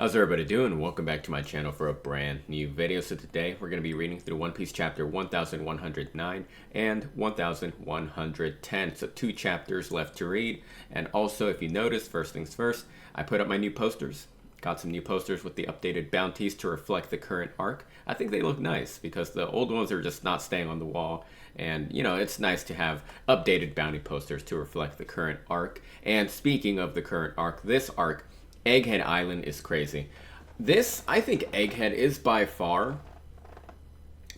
How's everybody doing? Welcome back to my channel for a brand new video. So today we're going to be reading through One Piece chapter 1109 and 1110. So 2 chapters left to read. And also, if you notice, first things first, I put up my new posters. Got some new posters with the updated bounties to reflect the current arc. I think they look nice because the old ones are just not staying on the wall. And, you know, it's nice to have updated bounty posters to reflect the current arc. And speaking of the current arc, this arc, Egghead Island, is crazy. I think Egghead is by far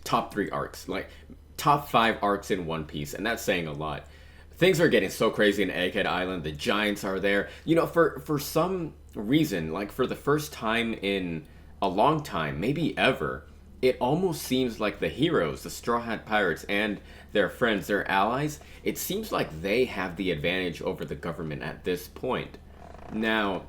top 3 arcs. Like, top 5 arcs in One Piece. And that's saying a lot. Things are getting so crazy in Egghead Island. The giants are there. You know, for some reason, like for the first time in a long time, maybe ever, it almost seems like the heroes, the Straw Hat Pirates and their friends, their allies, it seems like they have the advantage over the government at this point. Now,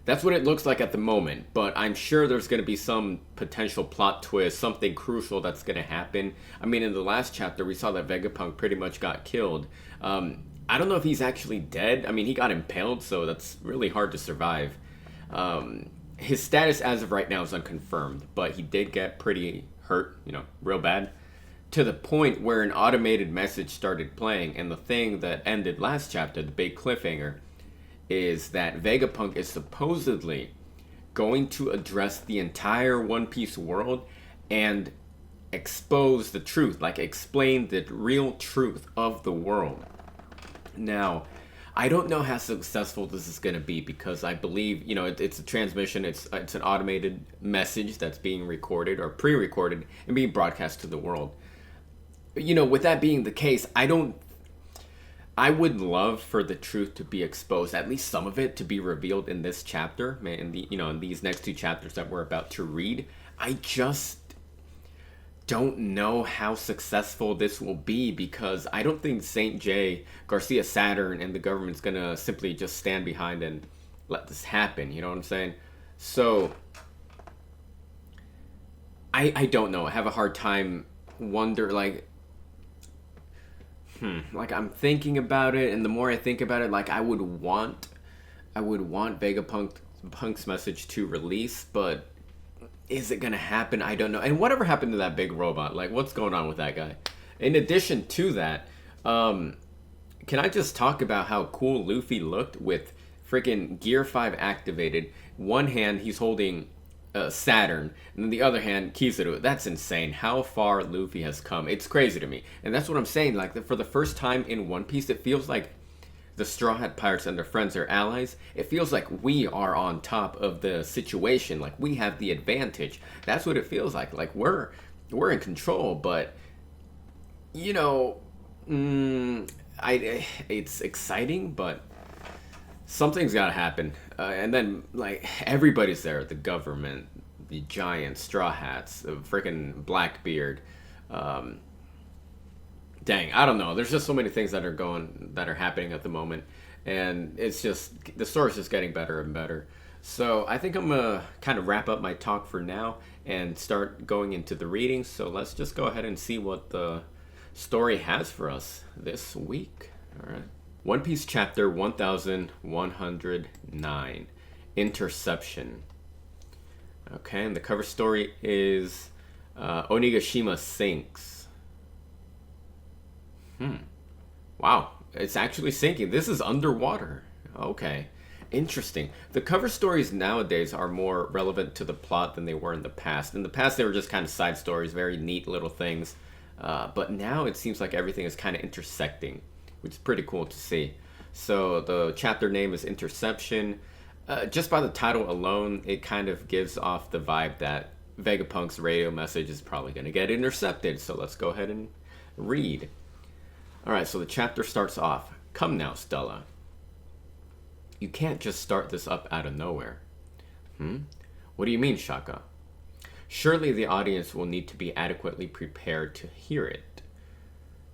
that's what it looks like at the moment, but I'm sure there's going to be some potential plot twist, something crucial that's going to happen. I mean, in the last chapter, we saw that Vegapunk pretty much got killed. I don't know if he's actually dead. I mean, he got impaled, so that's really hard to survive. His status as of right now is unconfirmed, but he did get pretty hurt, you know, real bad, to the point where an automated message started playing, and the thing that ended last chapter, the big cliffhanger, is that Vegapunk is supposedly going to address the entire One Piece world and expose the truth, like explain the real truth of the world. Now, I don't know how successful this is going to be because I believe, you know, it's a transmission, it's an automated message that's being recorded or pre-recorded and being broadcast to the world. You know, with that being the case, I would love for the truth to be exposed, at least some of it to be revealed in this chapter, in these next 2 chapters that we're about to read. I just don't know how successful this will be because I don't think St. J, Garcia Saturn, and the government's gonna simply just stand behind and let this happen, you know what I'm saying? So, I don't know. I have a hard time like I'm thinking about it, and the more I think about it, like I would want Vegapunk's message to release, but is it gonna happen? I don't know. And whatever happened to that big robot? Like, what's going on with that guy? In addition to that, can I just talk about how cool Luffy looked with freaking Gear 5 activated? One hand he's holding Saturn, and then the other hand Kizaru. That's insane how far Luffy has come. It's crazy to me, and that's what I'm saying. Like, for the first time in One Piece, it feels like the Straw Hat Pirates and their friends, their allies, it feels like we are on top of the situation, like we have the advantage. That's what it feels like we're in control. But you know, it's exciting, but something's got to happen. And then, like, everybody's there. The government, the giants, Straw Hats, the freaking Blackbeard. Dang, I don't know. There's just so many things that are happening at the moment. And it's just, the story's just getting better and better. So I think I'm going to kind of wrap up my talk for now and start going into the readings. So let's just go ahead and see what the story has for us this week. All right. One Piece chapter 1109, Interception. Okay, and the cover story is Onigashima sinks. Wow, it's actually sinking. This is underwater. Okay, interesting. The cover stories nowadays are more relevant to the plot than they were in the past. In the past, they were just kind of side stories, very neat little things. But now it seems like everything is kind of intersecting, which is pretty cool to see. So the chapter name is Interception. Just by the title alone, it kind of gives off the vibe that Vegapunk's radio message is probably going to get intercepted. So let's go ahead and read. Alright, so the chapter starts off. Come now, Stella. You can't just start this up out of nowhere. What do you mean, Shaka? Surely the audience will need to be adequately prepared to hear it.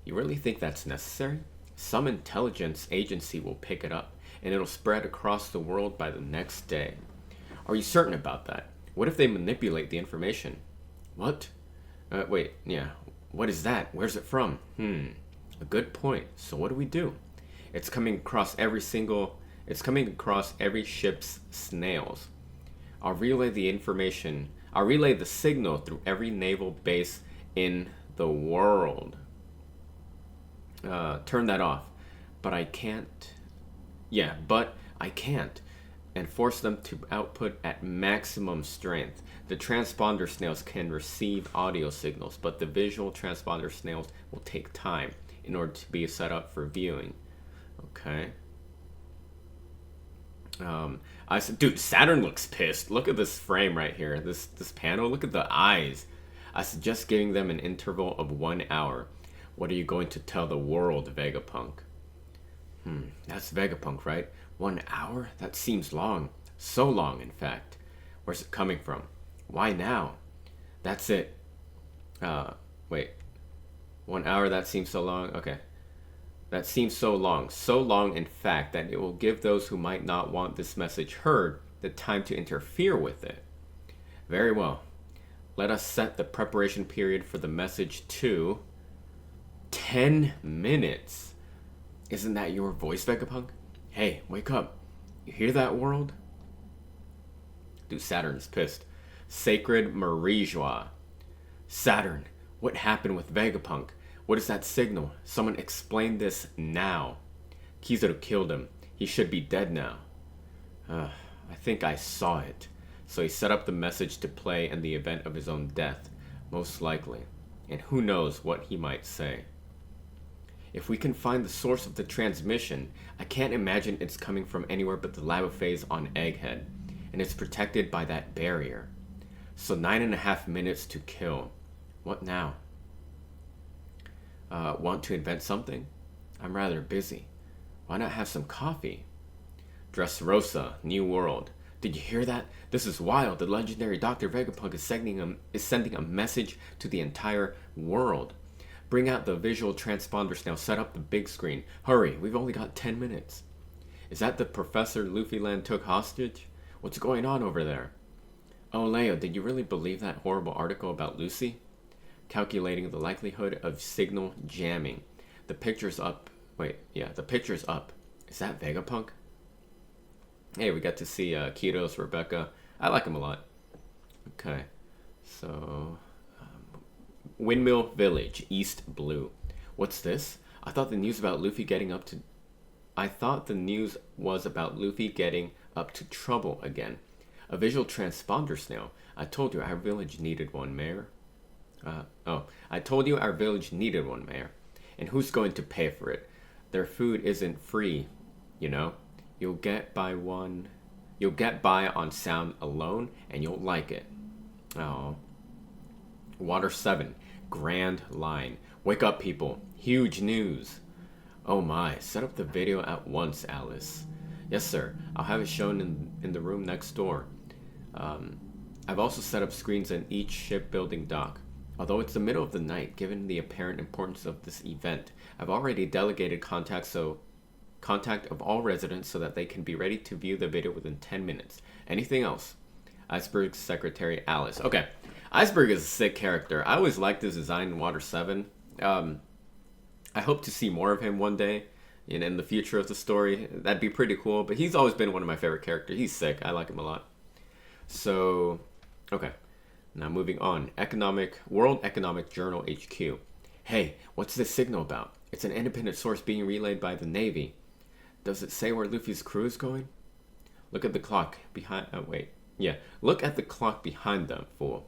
You really think that's necessary? Some intelligence agency will pick it up, and it'll spread across the world by the next day. Are you certain about that? What if they manipulate the information? What? Wait, yeah. What is that? Where's it from? A good point. So what do we do? It's coming across every single It's coming across every ship's snails. I'll relay the information. I'll relay the signal through every naval base in the world. Turn that off. But I can't. Yeah, but I can't. And force them to output at maximum strength. The transponder snails can receive audio signals, but the visual transponder snails will take time in order to be set up for viewing. Okay. I said, dude, Saturn looks pissed. Look at this frame right here. This panel. Look at the eyes. I suggest giving them an interval of 1 hour. What are you going to tell the world, Vegapunk? That's Vegapunk, right? 1 hour? That seems long. So long, in fact. Where's it coming from? Why now? That's it. Wait. 1 hour, that seems so long? Okay. That seems so long. So long, in fact, that it will give those who might not want this message heard the time to interfere with it. Very well. Let us set the preparation period for the message to 10 minutes. Isn't that your voice, Vegapunk? Hey, wake up. You hear that, world? Dude, Saturn's pissed. Sacred Marie-Joie. Saturn, what happened with Vegapunk? What is that signal? Someone explain this now. Kizaru killed him. He should be dead now. I think I saw it. So he set up the message to play in the event of his own death, most likely. And who knows what he might say. If we can find the source of the transmission, I can't imagine it's coming from anywhere but the lava phase on Egghead, and it's protected by that barrier. So 9.5 minutes to kill. What now? Want to invent something? I'm rather busy. Why not have some coffee? Dressrosa, New World. Did you hear that? This is wild. The legendary Dr. Vegapunk is sending a message to the entire world. Bring out the visual transponders now. Set up the big screen. Hurry, we've only got 10 minutes. Is that the Professor Luffyland took hostage? What's going on over there? Oh, Leo, did you really believe that horrible article about Lucy? Calculating the likelihood of signal jamming. The picture's up. Wait, yeah, the picture's up. Is that Vegapunk? Hey, we got to see Kitos, Rebecca. I like him a lot. Okay, so... Windmill Village, East Blue. What's this? I thought the news was about Luffy getting up to trouble again. A visual transponder snail. I told you our village needed one, Mayor. I told you our village needed one, Mayor. And who's going to pay for it? Their food isn't free, you know. You'll get by on sound alone, and you'll like it. Oh. Water 7. Grand Line. Wake up, people. Huge news. Oh my. Set up the video at once, Alice. Yes, sir. I'll have it shown in the room next door. I've also set up screens in each shipbuilding dock. Although it's the middle of the night, given the apparent importance of this event, I've already delegated contact of all residents so that they can be ready to view the video within 10 minutes. Anything else? Iceberg's secretary, Alice. Okay. Iceberg is a sick character. I always liked his design in Water 7. I hope to see more of him one day in the future of the story. That'd be pretty cool, but he's always been one of my favorite characters. He's sick. I like him a lot. So, okay. Now moving on. World Economic Journal HQ. Hey, what's this signal about? It's an independent source being relayed by the Navy. Does it say where Luffy's crew is going? Look at the clock behind... Look at the clock behind them, fool.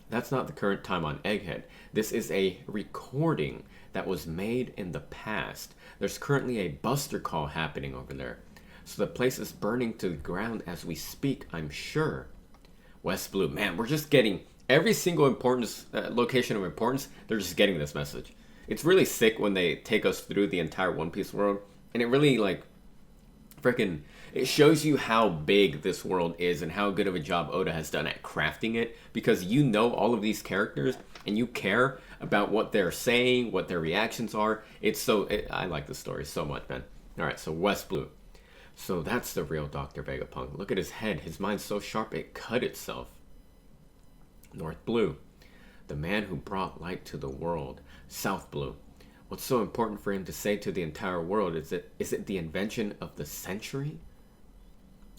That's not the current time on Egghead. This is a recording that was made in the past. There's currently a buster call happening over there. So the place is burning to the ground as we speak, I'm sure. West Blue. Man, we're just getting every single location of importance. They're just getting this message. It's really sick when they take us through the entire One Piece world. And it really, it shows you how big this world is and how good of a job Oda has done at crafting it. Because you know all of these characters and you care about what they're saying, what their reactions are. I like this story so much, man. Alright, so West Blue. So that's the real Dr. Vegapunk. Look at his head. His mind's so sharp it cut itself. North Blue. The man who brought light to the world. South Blue. What's so important for him to say to the entire world? Is it the invention of the century?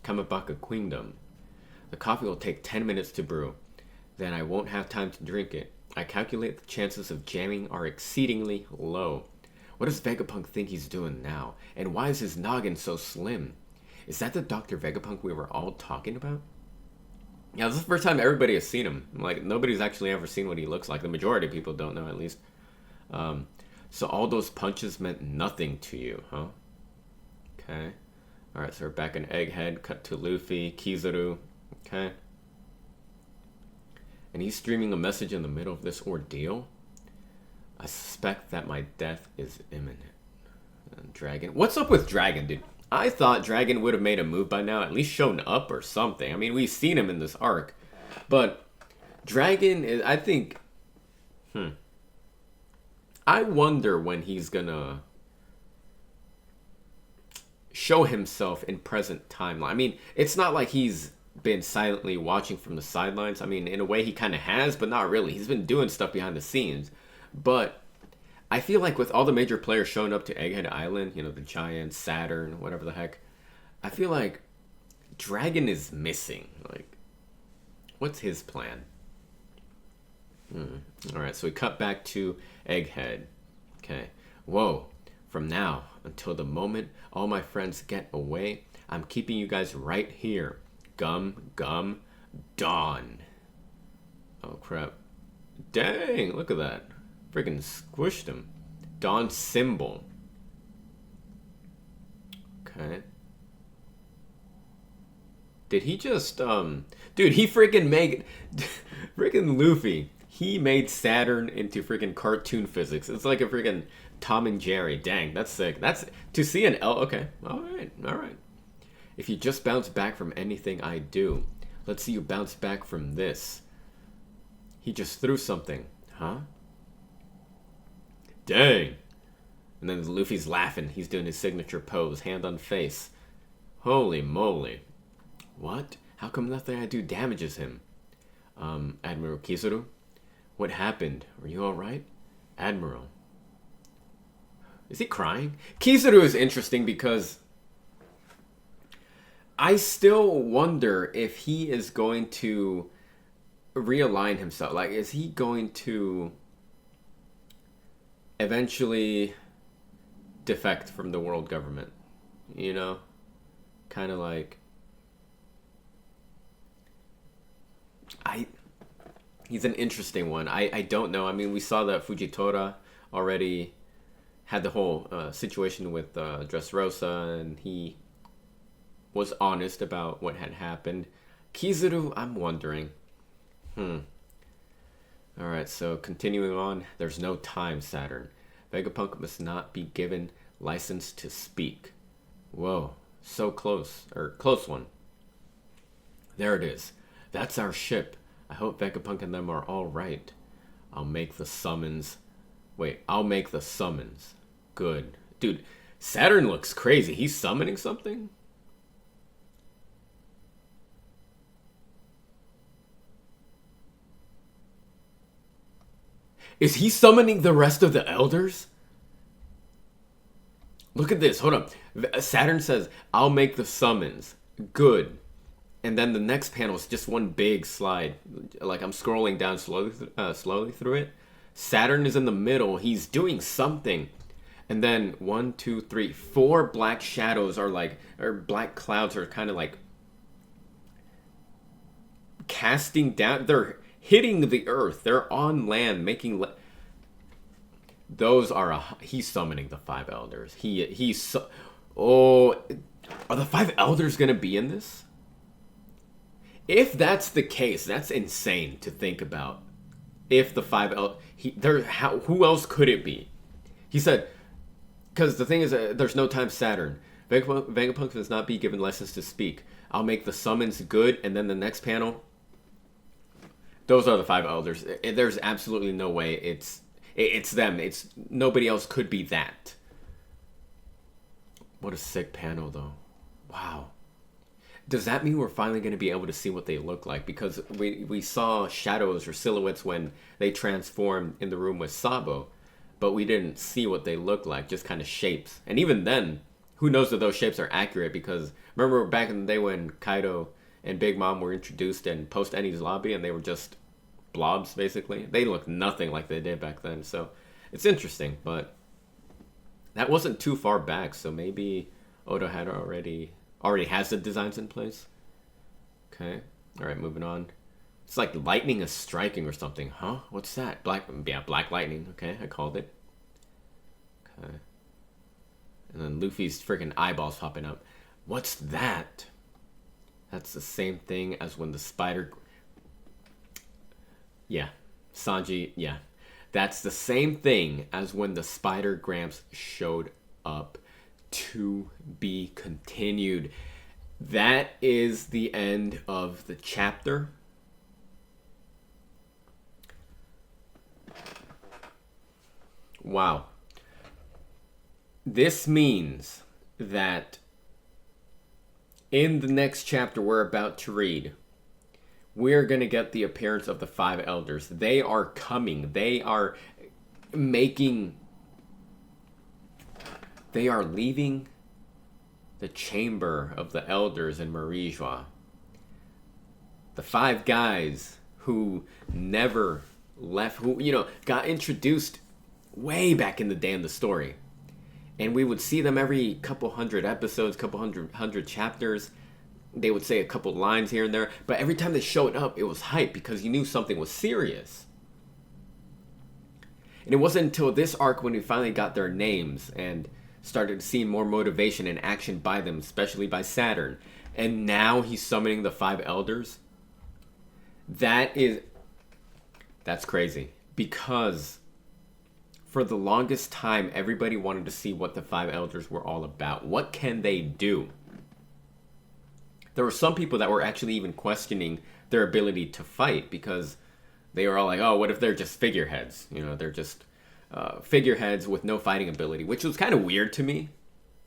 Kamabaka Queendom. The coffee will take 10 minutes to brew. Then I won't have time to drink it. I calculate the chances of jamming are exceedingly low. What does Vegapunk think he's doing now? And why is his noggin so slim? Is that the Dr. Vegapunk we were all talking about? Yeah, this is the first time everybody has seen him. Like, nobody's actually ever seen what he looks like. The majority of people don't know, at least. So all those punches meant nothing to you, huh? Okay. Alright, so we're back in Egghead. Cut to Luffy, Kizaru. Okay. And he's streaming a message in the middle of this ordeal. I suspect that my death is imminent. Dragon. What's up with Dragon, dude? I thought Dragon would have made a move by now, at least shown up or something. I mean, we've seen him in this arc. But Dragon is, I think... I wonder when he's gonna show himself in present timeline. I mean, it's not like he's been silently watching from the sidelines. I mean, in a way he kind of has, but not really. He's been doing stuff behind the scenes. But I feel like with all the major players showing up to Egghead Island, you know, the Giants, Saturn, whatever the heck, I feel like Dragon is missing. Like, what's his plan? Alright, so we cut back to Egghead. Okay. Whoa. From now until the moment all my friends get away, I'm keeping you guys right here. Gum, gum, Dawn. Oh, crap. Dang, look at that. Freaking squished him. Dawn symbol. Okay. Did he just, Dude, he freaking made... freaking Luffy. He made Saturn into freaking cartoon physics. It's like a freaking Tom and Jerry. Dang, that's sick. That's... To see an L... Okay. Alright, alright. If you just bounce back from anything I do, let's see you bounce back from this. He just threw something. Huh? Dang. And then Luffy's laughing. He's doing his signature pose. Hand on face. Holy moly. What? How come nothing I do damages him? Admiral Kizaru? What happened? Are you alright? Admiral. Is he crying? Kizaru is interesting because I still wonder if he is going to realign himself. Like, is he going to eventually defect from the world government? You know? Kind of like... He's an interesting one. I don't know. I mean, we saw that Fujitora already had the whole situation with Dressrosa, and he was honest about what had happened. Kizaru, I'm wondering. Alright, so continuing on. There's no time, Saturn. Vegapunk must not be given license to speak. Whoa, so close. Or, close one. There it is. That's our ship. I hope Vegapunk and them are alright. I'll make the summons. Wait, I'll make the summons. Good. Dude, Saturn looks crazy. He's summoning something? Is he summoning the rest of the elders? Look at this. Hold up. Saturn says, I'll make the summons. Good. And then the next panel is just one big slide. Like, I'm scrolling down slowly through it. Saturn is in the middle. He's doing something. And then 1, 2, 3, 4 black shadows are like, or black clouds are kind of like casting down. They're hitting the earth. They're on land, making... Those are... He's summoning the 5 elders. Oh... Are the 5 elders going to be in this? If that's the case, that's insane to think about. If the 5 elders... Who else could it be? He said... Because the thing is, there's no time Saturn. Vegapunk does not be given license to speak. I'll make the summons good, and then the next panel... Those are the 5 elders. There's absolutely no way it's them. It's nobody else could be that. What a sick panel, though. Wow. Does that mean we're finally going to be able to see what they look like? Because we saw shadows or silhouettes when they transformed in the room with Sabo. but we didn't see what they looked like, just kind of shapes. And even then, who knows if those shapes are accurate, because remember back in the day when Kaido and Big Mom were introduced in Post Enies lobby and they were just blobs, basically? They looked nothing like they did back then, so it's interesting, but that wasn't too far back, so maybe Oda had already has the designs in place. Okay, alright, moving on. It's like lightning is striking or something. Huh? What's that? Black lightning. Okay, I called it. Okay. And then Luffy's freaking eyeballs popping up. What's that? That's the same thing as when the spider... Yeah. Sanji, yeah. That's the same thing as when the spider Gramps showed up. To be continued. That is the end of the chapter. Wow. This means that in the next chapter we're about to read, we're going to get the appearance of the 5 elders. They are coming. They are leaving the chamber of the elders in Marijua. The 5 guys who never left, who, got introduced way back in the day in the story. And we would see them every couple hundred episodes, couple hundred chapters. They would say a couple lines here and there. But every time they showed up, it was hype because you knew something was serious. And it wasn't until this arc when we finally got their names and started seeing more motivation and action by them, especially by Saturn. And now he's summoning the 5 elders. That's crazy. Because for the longest time, everybody wanted to see what the 5 elders were all about. What can they do? There were some people that were actually even questioning their ability to fight because they were all like, oh, what if they're just figureheads? They're just figureheads with no fighting ability, which was kind of weird to me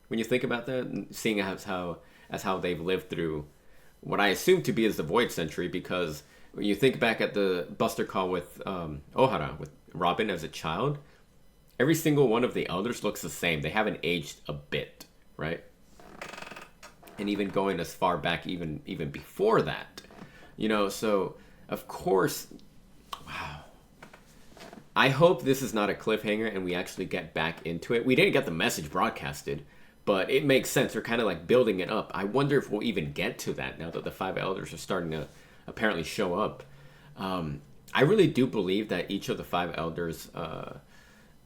when you think about that, seeing as how they've lived through what I assume to be as the Void Century, because when you think back at the Buster Call with Ohara, with Robin as a child, every single one of the elders looks the same. They haven't aged a bit, right? And even going as far back, even before that, so of course, wow. I hope this is not a cliffhanger and we actually get back into it. We didn't get the message broadcasted, but it makes sense. We're kind of like building it up. I wonder if we'll even get to that now that the 5 elders are starting to apparently show up. I really do believe that each of the 5 elders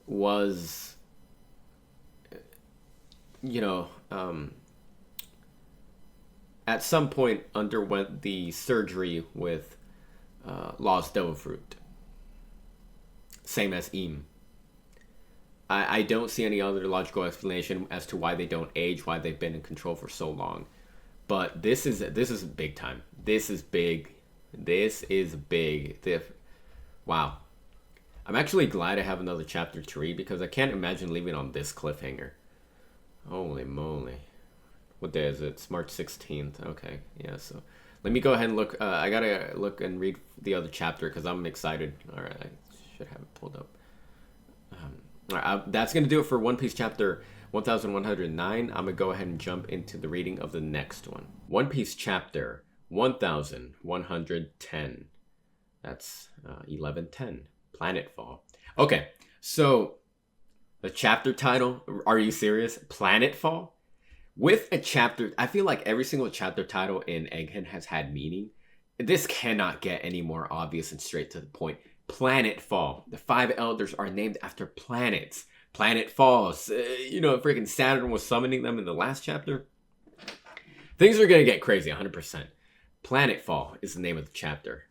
was, at some point underwent the surgery with Lost Devil Fruit. Same as Im. I don't see any other logical explanation as to why they don't age, why they've been in control for so long. But this is big time. This is big. Wow. I'm actually glad I have another chapter to read because I can't imagine leaving on this cliffhanger. Holy moly. What day is it? It's March 16th. Okay, yeah, so let me go ahead and look. I gotta look and read the other chapter because I'm excited. All right, I should have it pulled up. All right, that's going to do it for One Piece chapter 1109. I'm going to go ahead and jump into the reading of the next one. One Piece chapter 1110. That's 1110. Planetfall. Okay, so the chapter title, are you serious? Planetfall? With a chapter, I feel like every single chapter title in Egghead has had meaning. This cannot get any more obvious and straight to the point. Planetfall. The 5 elders are named after planets. Planet falls. Freaking Saturn was summoning them in the last chapter. Things are going to get crazy, 100%. Planetfall is the name of the chapter.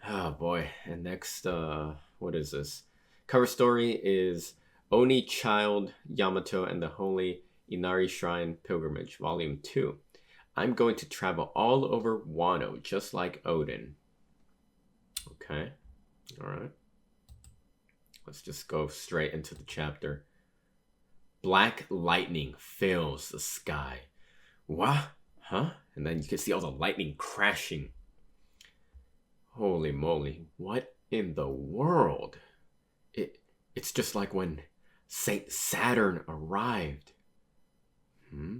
Oh boy. And next, what is this? Cover story is Oni Child Yamato and the Holy Inari Shrine Pilgrimage, Volume 2. I'm going to travel all over Wano, just like Odin. Okay. All right. Let's just go straight into the chapter. Black lightning fills the sky. What? Huh? And then you can see all the lightning crashing. Holy moly. What in the world? It's just like when Saint Saturn arrived. I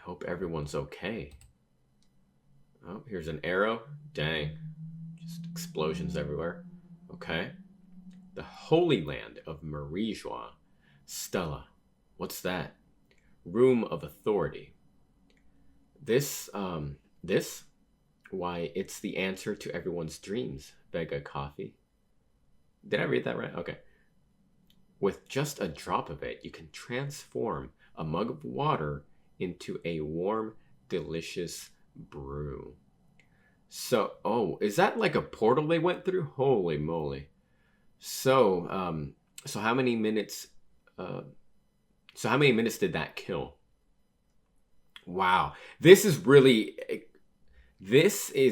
hope everyone's okay. Oh, here's an arrow. Dang. Just explosions everywhere. Okay. The Holy Land of Marie-Joie. Stella. What's that? Room of Authority. This? Why, it's the answer to everyone's dreams. Vega Coffee. Did I read that right? Okay. With just a drop of it, you can transform a mug of water into a warm, delicious brew. So, oh, is that like a portal they went through? Holy moly. So, so how many minutes, did that kill? Wow. This is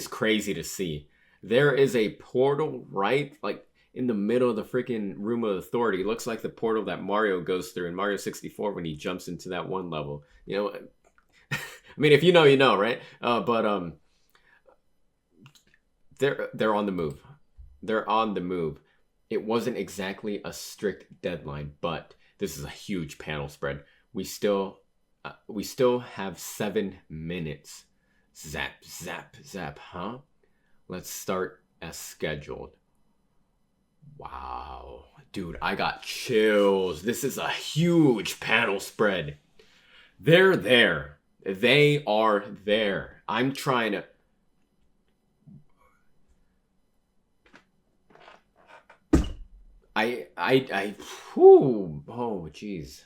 crazy to see. There is a portal right, like, in the middle of the freaking Room of Authority. It looks like the portal that Mario goes through in Mario 64 when he jumps into that one level. You know, I mean, if you know, you know, right? But they're on the move. They're on the move. It wasn't exactly a strict deadline, but this is a huge panel spread. We still have 7 minutes. Zap, zap, zap, huh? Let's start as scheduled. Wow. Dude, I got chills. This is a huge panel spread. They're there. They are there. I'm trying to... Whew, oh, jeez.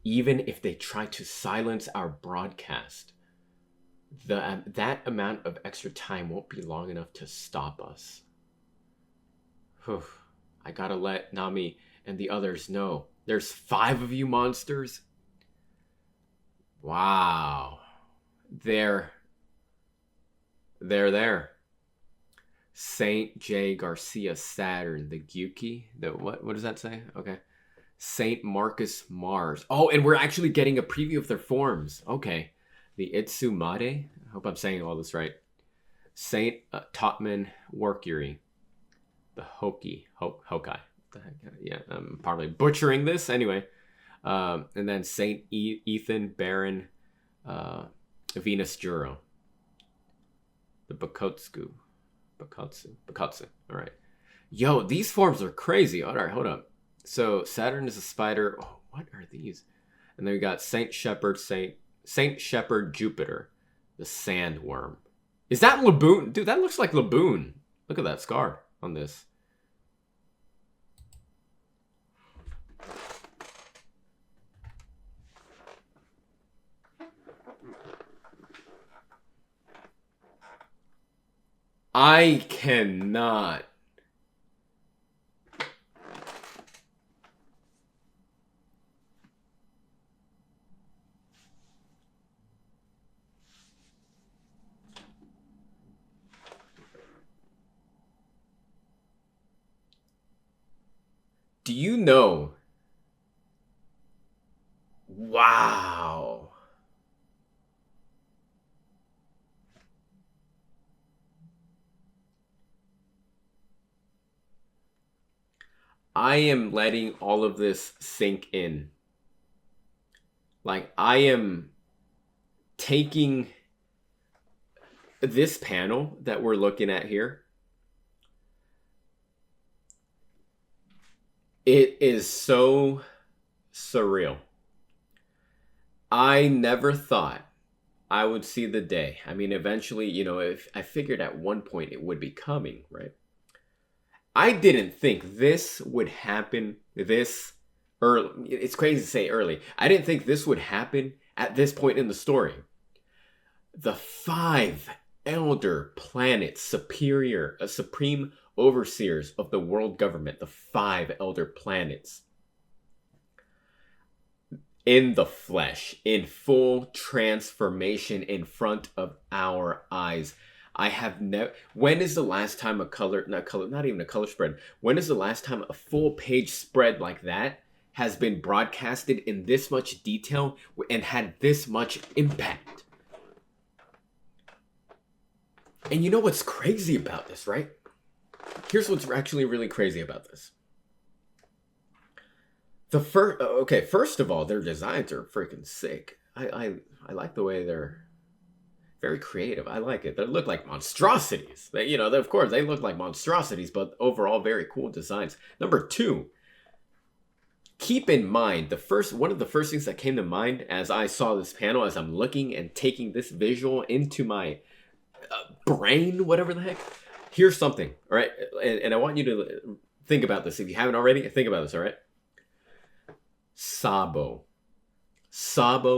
Even if they try to silence our broadcast, that amount of extra time won't be long enough to stop us. Whew. I gotta let Nami and the others know. There's 5 of you monsters? Wow. They're there. Saint J. Garcia Saturn, the Gyuki. What does that say? Okay. Saint Marcus Mars. Oh, and we're actually getting a preview of their forms. Okay. The Itsumade. I hope I'm saying all this right. Saint Topman Workuri. The Hokai. Yeah, I'm probably butchering this. Anyway. And then Saint Ethan Baron Venus Juro. The Bakotsu. All right. Yo, these forms are crazy. All right, hold up. So Saturn is a spider. Oh, what are these? And then we got Saint Shepherd Jupiter, the sandworm. Is that Laboon? Dude, that looks like Laboon. Look at that scar on this. I cannot. Do you know? Wow. I am letting all of this sink in. Like, I am taking this panel that we're looking at here. It is so surreal. I never thought I would see the day. I mean, eventually, you know, if I figured at one point it would be coming, right? I didn't think this would happen this early. It's crazy to say early. I didn't think this would happen at this point in the story. The 5 elder planets, supreme overseers of the world government, the 5 elder planets, in the flesh, in full transformation in front of our eyes. I have never... When is the last time not even a color spread. When is the last time a full page spread like that has been broadcasted in this much detail and had this much impact? And you know what's crazy about this, right? Here's what's actually really crazy about this. First of all, their designs are freaking sick. I like the way they're very creative. I like it. They look like monstrosities. Of course, they look like monstrosities, but overall, very cool designs. Number two, keep in mind one of the first things that came to mind as I saw this panel, as I'm looking and taking this visual into my brain, whatever the heck. Here's something, all right? And I want you to think about this. If you haven't already, think about this, all right? Sabo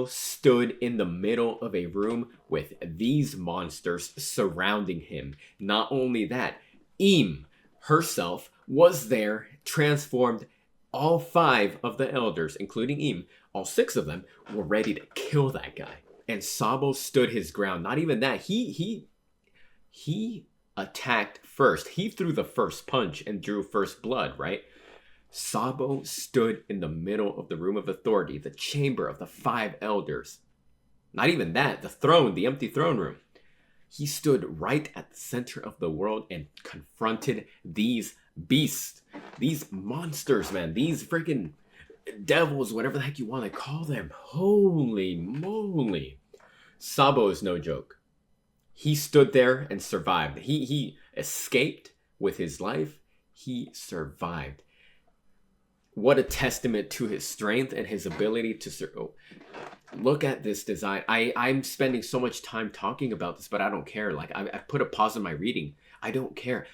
stood in the middle of a room with these monsters surrounding him. Not only that, Im herself was there, transformed. All 5 of the elders, including Im, all 6 of them, were ready to kill that guy. And Sabo stood his ground. Not even that. He attacked first. He threw the first punch and drew first blood, right? Sabo stood in the middle of the room of authority, the chamber of the 5 elders. Not even that, the throne, the empty throne room. He stood right at the center of the world and confronted these beasts, these monsters, man, these freaking devils, whatever the heck you want to call them. Holy moly. Sabo is no joke. He stood there and survived. He escaped with his life. He survived. What a testament to his strength and his ability to look at this design. I'm spending so much time talking about this, but I don't care. Like, I put a pause on my reading. I don't care.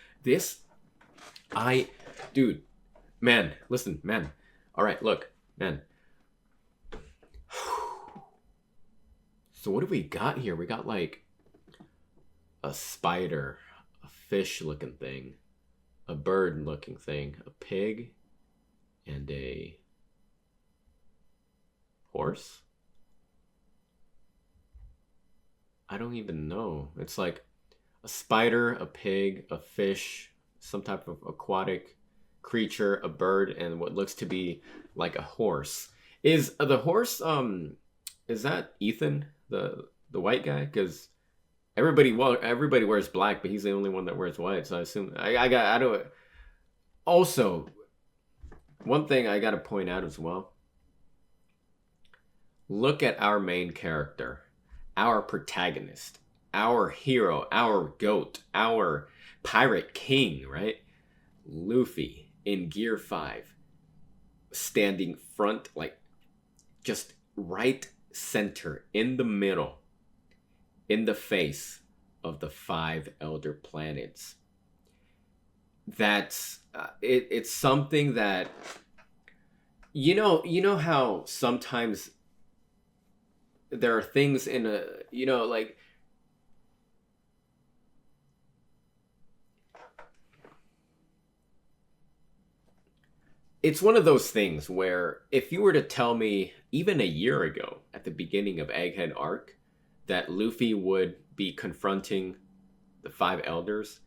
Dude, man, listen, man. All right, look, man. So what do we got here? We got like a spider, a fish-looking thing, a bird-looking thing, a pig, and a horse? I don't even know. It's like a spider, a pig, a fish, some type of aquatic creature, a bird, and what looks to be like a horse. Is the horse is that Ethan, the white guy? Because everybody wears black, but he's the only one that wears white, so I assume I don't. Also, one thing I got to point out as well. Look at our main character, our protagonist, our hero, our goat, our pirate king, right? Luffy in Gear 5, standing front, like just right center, in the middle, in the face of the 5 elder planets. That's it's something that you know how sometimes there are things in a like it's one of those things where if you were to tell me even a year ago at the beginning of Egghead Arc that Luffy would be confronting the 5 elders,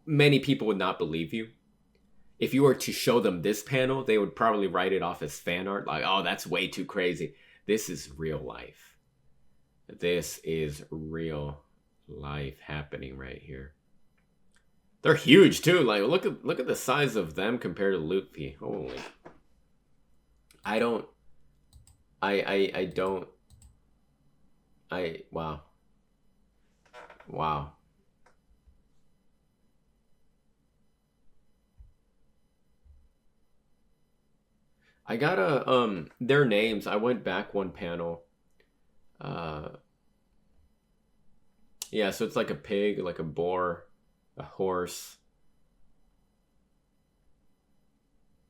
many people would not believe you. If you were to show them this panel, they would probably write it off as fan art, like, oh, that's way too crazy. This is real life. This is real life happening right here. They're huge too. Like, look at the size of them compared to Luffy. Holy. Wow. Wow. I gotta, their names, I went back one panel. Yeah, so it's like a pig, like a boar, a horse.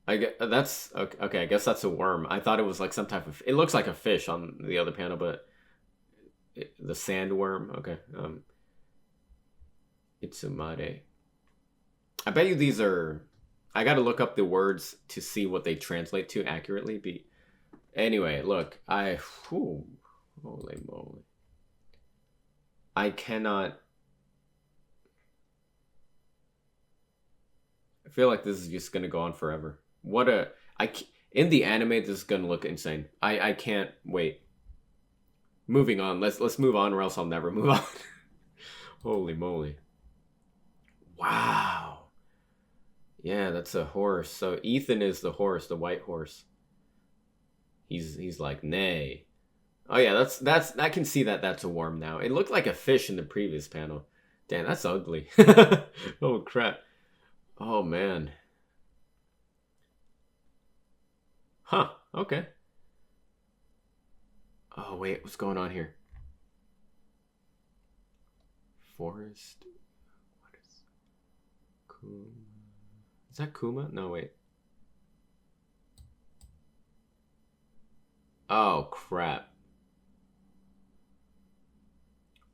That's, okay, I guess that's a worm. I thought it was like some type of, it looks like a fish on the other panel, but the sandworm, okay. Itsumare. I bet you these are, I gotta look up the words to see what they translate to accurately. Anyway, look, holy moly. I cannot. I feel like this is just gonna go on forever. In the anime, this is gonna look insane. I can't wait. Moving on. Let's move on, or else I'll never move on. Holy moly. Wow. Yeah, that's a horse. So Ethan is the horse, the white horse. He's like, nay. Oh yeah, that's I can see that that's a worm now. It looked like a fish in the previous panel. Damn, that's ugly. Oh crap. Oh man. Huh. Okay. Oh wait, what's going on here? Forest. What is Kuma? Is that Kuma? No, wait. Oh crap.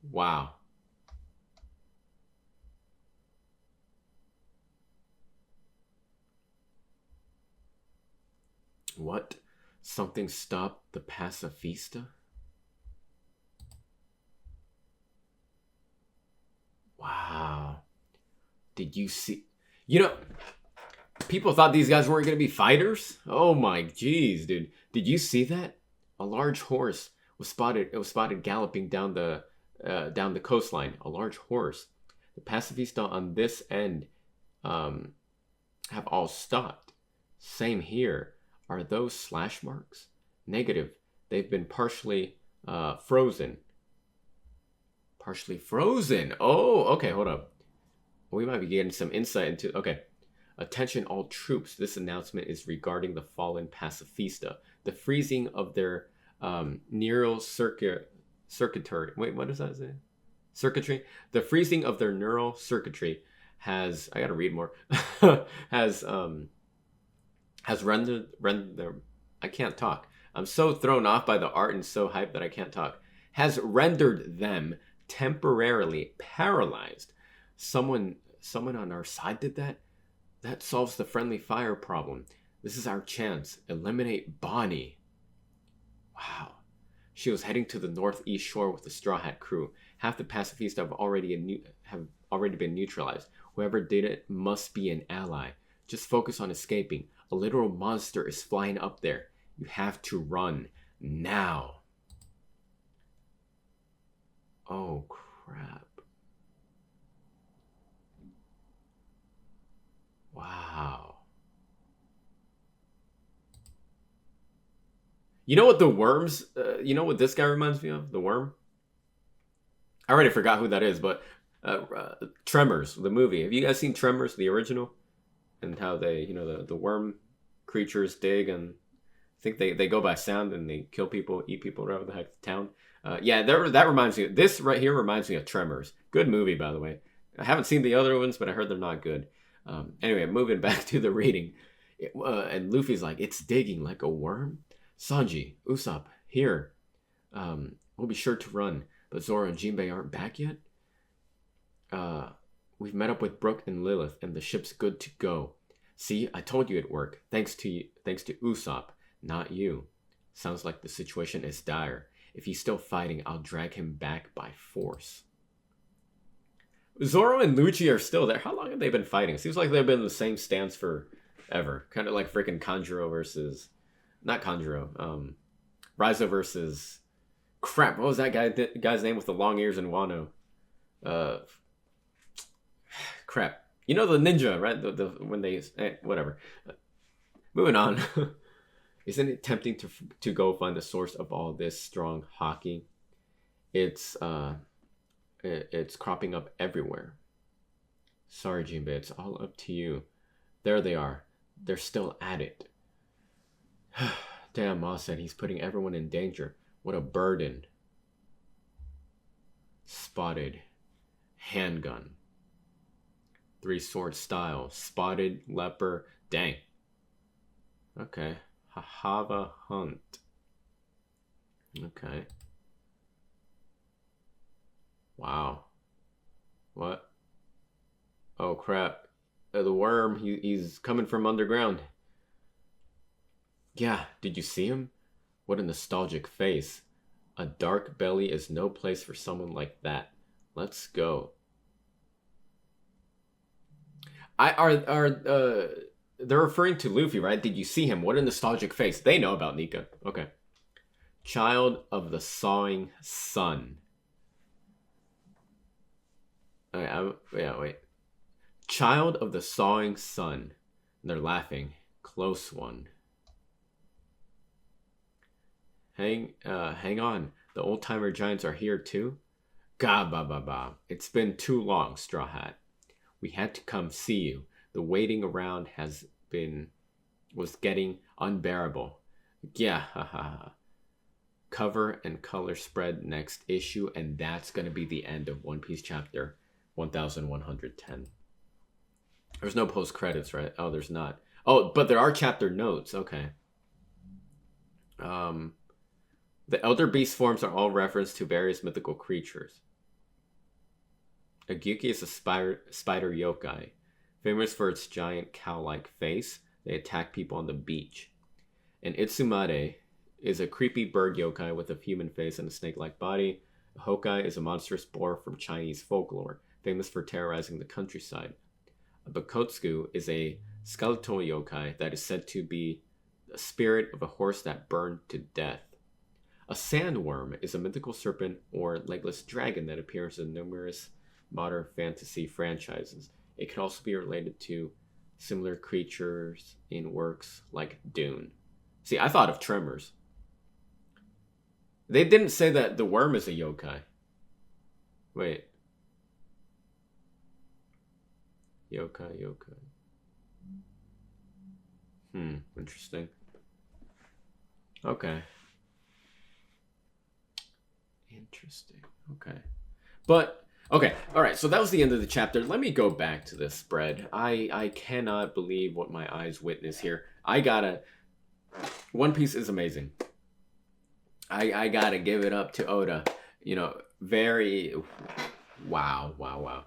Wow. What? Something stopped the pacifista? Wow. Did you see? You know, people thought these guys weren't going to be fighters. Oh my jeez, dude. Did you see that? A large horse was spotted. It was spotted galloping down the coastline. A large horse. The pacifista on this end um, have all stopped. Same here. Are those slash marks? Negative. They've been partially frozen. Partially frozen. Oh, okay. Hold up. We might be getting some insight into. Okay. Attention all troops. This announcement is regarding the fallen pacifista. The freezing of their neural circuitry. Wait, what does that say? Circuitry. The freezing of their neural circuitry has. I gotta read more. has rendered. I can't talk. I'm so thrown off by the art and so hyped that I can't talk. Has rendered them temporarily paralyzed. Someone on our side did that. That solves the friendly fire problem. This is our chance. Eliminate Bonnie. Wow. She was heading to the northeast shore with the Straw Hat crew. Half the pacifista have already been neutralized. Whoever did it must be an ally. Just focus on escaping. A literal monster is flying up there. You have to run now. Oh crap. Wow. You know what the worms? You know what this guy reminds me of? The worm. I already forgot who that is, but Tremors, the movie. Have you guys seen Tremors, the original, and how they, the worm creatures dig and I think they go by sound and they kill people, eat people, whatever the heck the town. Yeah, that reminds me. This right here reminds me of Tremors. Good movie, by the way. I haven't seen the other ones, but I heard they're not good. Anyway, moving back to the reading, and Luffy's like, it's digging like a worm. Sanji, Usopp, here. We'll be sure to run, but Zoro and Jinbei aren't back yet. We've met up with Brook and Lilith, and the ship's good to go. See, I told you it'd work. Thanks to Usopp, not you. Sounds like the situation is dire. If he's still fighting, I'll drag him back by force. Zoro and Lucci are still there. How long have they been fighting? Seems like they've been in the same stance forever. Kind of like freaking Kanjuro versus... Not Kanjuro. Raizo versus... Crap, what was that guy's name with the long ears in Wano? Crap. You know the ninja, right? When they... whatever. Moving on. Isn't it tempting to go find the source of all this strong hockey? It's cropping up everywhere. Sorry, Jinbei, it's all up to you. There they are. They're still at it. Damn, Ma said he's putting everyone in danger. What a burden. Spotted. Handgun. 3-sword style. Spotted. Leper. Dang. Okay. Hahava hunt. Okay. Wow. What? Oh crap. The worm, he's coming from underground. Yeah, did you see him? What a nostalgic face. A dark belly is no place for someone like that. Let's go. They're referring to Luffy, right? Did you see him? What a nostalgic face. They know about Nika. Okay. Child of the Sawing Sun. Okay, wait. Child of the sawing sun. And they're laughing. Close one. Hang on. The old-timer giants are here too? Gah, ba, ba, ba. It's been too long, Straw Hat. We had to come see you. The waiting around was getting unbearable. Yeah, ha, ha, ha. Cover and color spread next issue, and that's going to be the end of One Piece chapter 1110. There's no post credits, right? Oh, there's not. Oh, but there are chapter notes. Okay. The elder beast forms are all referenced to various mythical creatures. Agyuki is a spider yokai. Famous for its giant cow-like face, they attack people on the beach. And Itsumade is a creepy bird yokai with a human face and a snake-like body. A Hokai is a monstrous boar from Chinese folklore, famous for terrorizing the countryside. A Bakotsuku is a skeletal yokai that is said to be the spirit of a horse that burned to death. A sandworm is a mythical serpent or legless dragon that appears in numerous modern fantasy franchises. It can also be related to similar creatures in works like Dune. See, I thought of Tremors. They didn't say that the worm is a yokai. Wait. Yokai. Interesting. Okay. Interesting. Okay. But, okay. All right. So that was the end of the chapter. Let me go back to this spread. I cannot believe what my eyes witness here. One Piece is amazing. I gotta give it up to Oda. You know, very... Wow.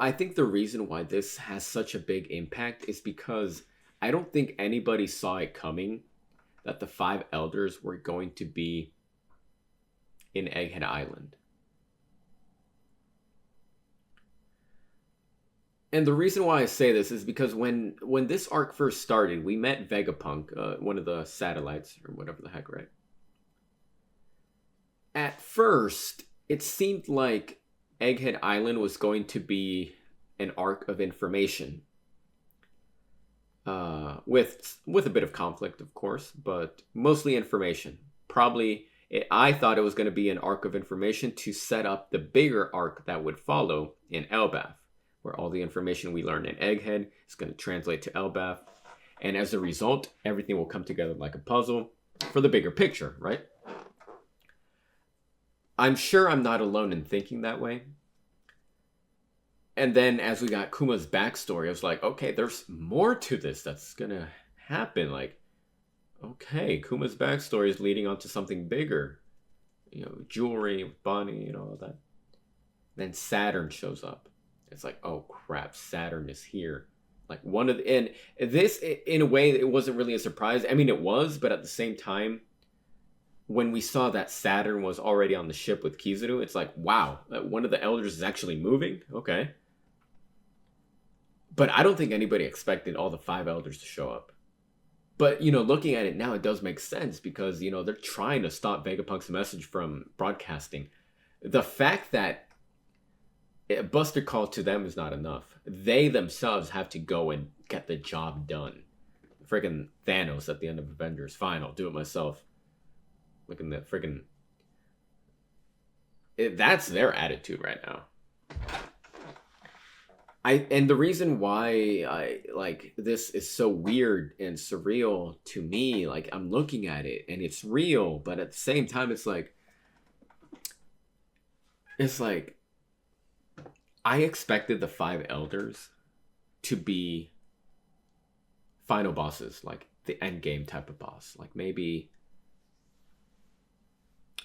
I think the reason why this has such a big impact is because I don't think anybody saw it coming that the 5 elders were going to be in Egghead Island. And the reason why I say this is because when this arc first started, we met Vegapunk, one of the satellites, or whatever the heck, right? At first, it seemed like Egghead Island was going to be an arc of information. With a bit of conflict, of course, but mostly information. I thought it was going to be an arc of information to set up the bigger arc that would follow in Elbaf, where all the information we learned in Egghead is going to translate to Elbaf. And as a result, everything will come together like a puzzle for the bigger picture, right? I'm sure I'm not alone in thinking that way. And then as we got Kuma's backstory, I was like, okay, there's more to this that's going to happen. Like, okay, Kuma's backstory is leading on to something bigger. You know, jewelry, Bonnie, and all of that. Then Saturn shows up. It's like, oh crap, Saturn is here. Like and this, in a way, it wasn't really a surprise. I mean, it was, but at the same time, when we saw that Saturn was already on the ship with Kizaru, it's like, wow, one of the elders is actually moving? Okay. But I don't think anybody expected all the 5 elders to show up. But, looking at it now, it does make sense because, they're trying to stop Vegapunk's message from broadcasting. The fact that Buster Call to them is not enough. They themselves have to go and get the job done. Friggin' Thanos at the end of Avengers. Fine, I'll do it myself. Look at that friggin'... That's their attitude right now. And the reason why this is so weird and surreal to me, like I'm looking at it and it's real, but at the same time it's like I expected the 5 elders to be final bosses, like the end game type of boss. Like maybe,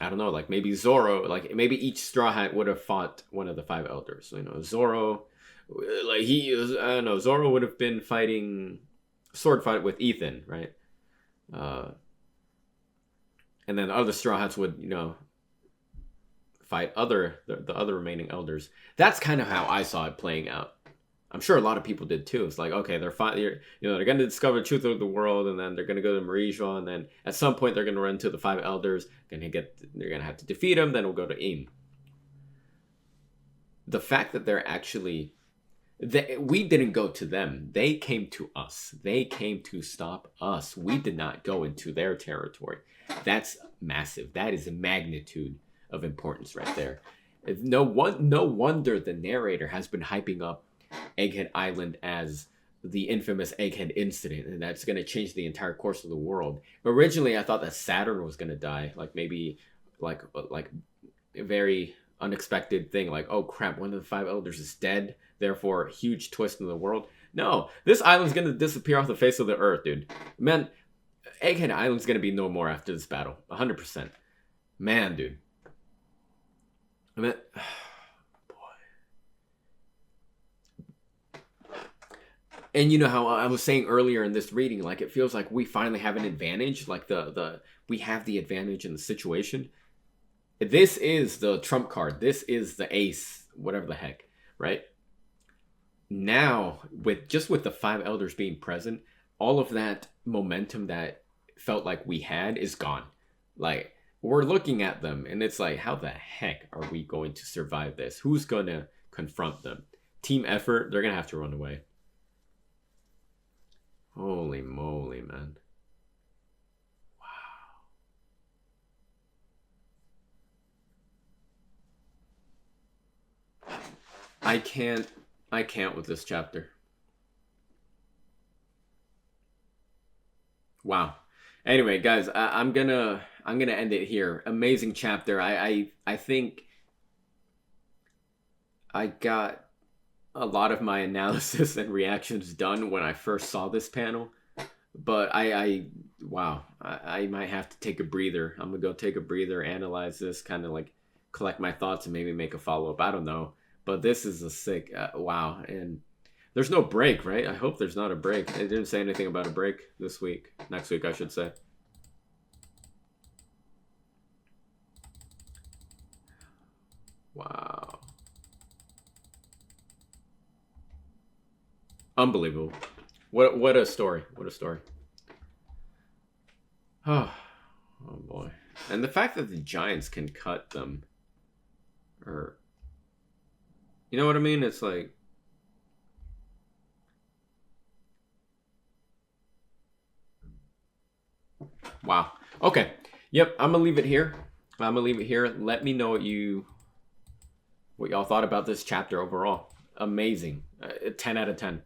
I don't know, like maybe Zoro, like maybe each Straw Hat would have fought one of the 5 elders. Zoro, like Zoro would have been fighting sword fight with Ethan, right? And then the other Straw Hats would, fight the other remaining elders. That's kind of how I saw it playing out. I'm sure a lot of people did too. It's like, okay, they're they're going to discover the truth of the world, and then they're going to go to Marija, and then at some point they're going to run to the 5 elders. They're going to have to defeat them. Then we'll go to Im. the fact that they're actually we didn't go to them. They came to us. They came to stop us. We did not go into their territory. That's massive. That is a magnitude of importance right there. No wonder the narrator has been hyping up Egghead Island as the infamous Egghead incident, and that's going to change the entire course of the world. Originally, I thought that Saturn was going to die, like maybe like a very unexpected thing, like, oh crap, one of the five elders is dead, therefore huge twist in the world. No, this island's going to disappear off the face of the earth, dude. Man, Egghead Island's going to be no more after this battle, 100%. Man, dude. I mean, and you know how I was saying earlier in this reading, like it feels like we finally have an advantage, like we have the advantage in the situation. This is the trump card. This is the ace, whatever the heck, right? Now, with the five elders being present, all of that momentum that felt like we had is gone. Like, we're looking at them and it's like, how the heck are we going to survive this? Who's going to confront them? Team effort, they're going to have to run away. Holy moly, man. Wow. I can't with this chapter. Wow. Anyway, guys, I'm gonna end it here. Amazing chapter. I think I got a lot of my analysis and reactions done when I first saw this panel, but wow, I might have to take a breather. I'm gonna go take a breather, analyze this, kind of like collect my thoughts, and maybe make a follow-up. I don't know, but this is a sick wow. And there's no break, right? I hope there's not a break. It didn't say anything about a break this week. Next week, I should say. Wow. Unbelievable. What a story. What a story. Oh boy. And the fact that the Giants can cut them, or you know what I mean? It's like, wow. Okay. Yep, I'm gonna leave it here. Let me know what y'all thought about this chapter overall. Amazing. 10 out of 10.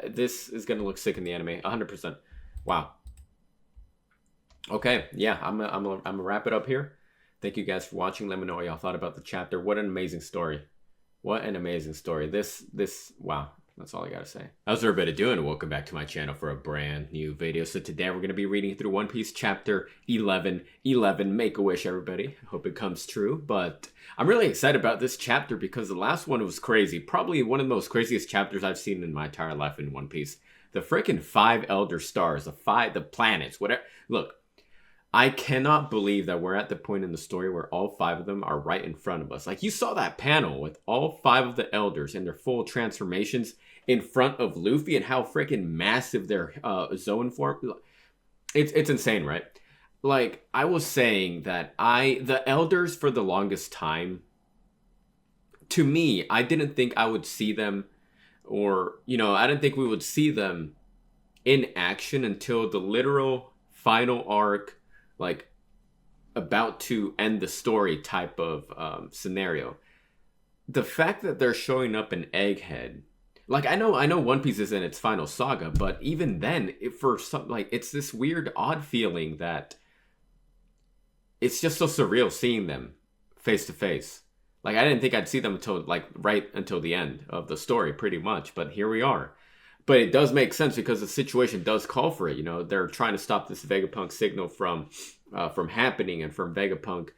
This is gonna look sick in the anime, 100%. Wow. Okay, yeah, I'm gonna wrap it up here. Thank you guys for watching. Let me know what y'all thought about the chapter. What an amazing story. What an amazing story. This wow. That's all I gotta say. How's everybody doing? Welcome back to my channel for a brand new video. So today we're gonna be reading through One Piece chapter 11. Make a wish, everybody. Hope it comes true. But I'm really excited about this chapter because the last one was crazy. Probably one of the most craziest chapters I've seen in my entire life in One Piece. The freaking 5 Elder Stars, the planets, whatever. Look, I cannot believe that we're at the point in the story where all 5 of them are right in front of us. Like, you saw that panel with all 5 of the elders in their full transformations in front of Luffy and how freaking massive their zone form. It's insane, right? Like, I was saying that the elders for the longest time, to me, I didn't think I would see them, or, you know, I didn't think we would see them in action until the literal final arc, like about to end the story type of scenario. The fact that they're showing up in Egghead, like, I know One Piece is in its final saga, but even then, it's this weird, odd feeling that it's just so surreal seeing them face to face. Like, I didn't think I'd see them until right until the end of the story, pretty much. But here we are. But it does make sense because the situation does call for it. You know, they're trying to stop this Vegapunk signal from happening, and from Vegapunk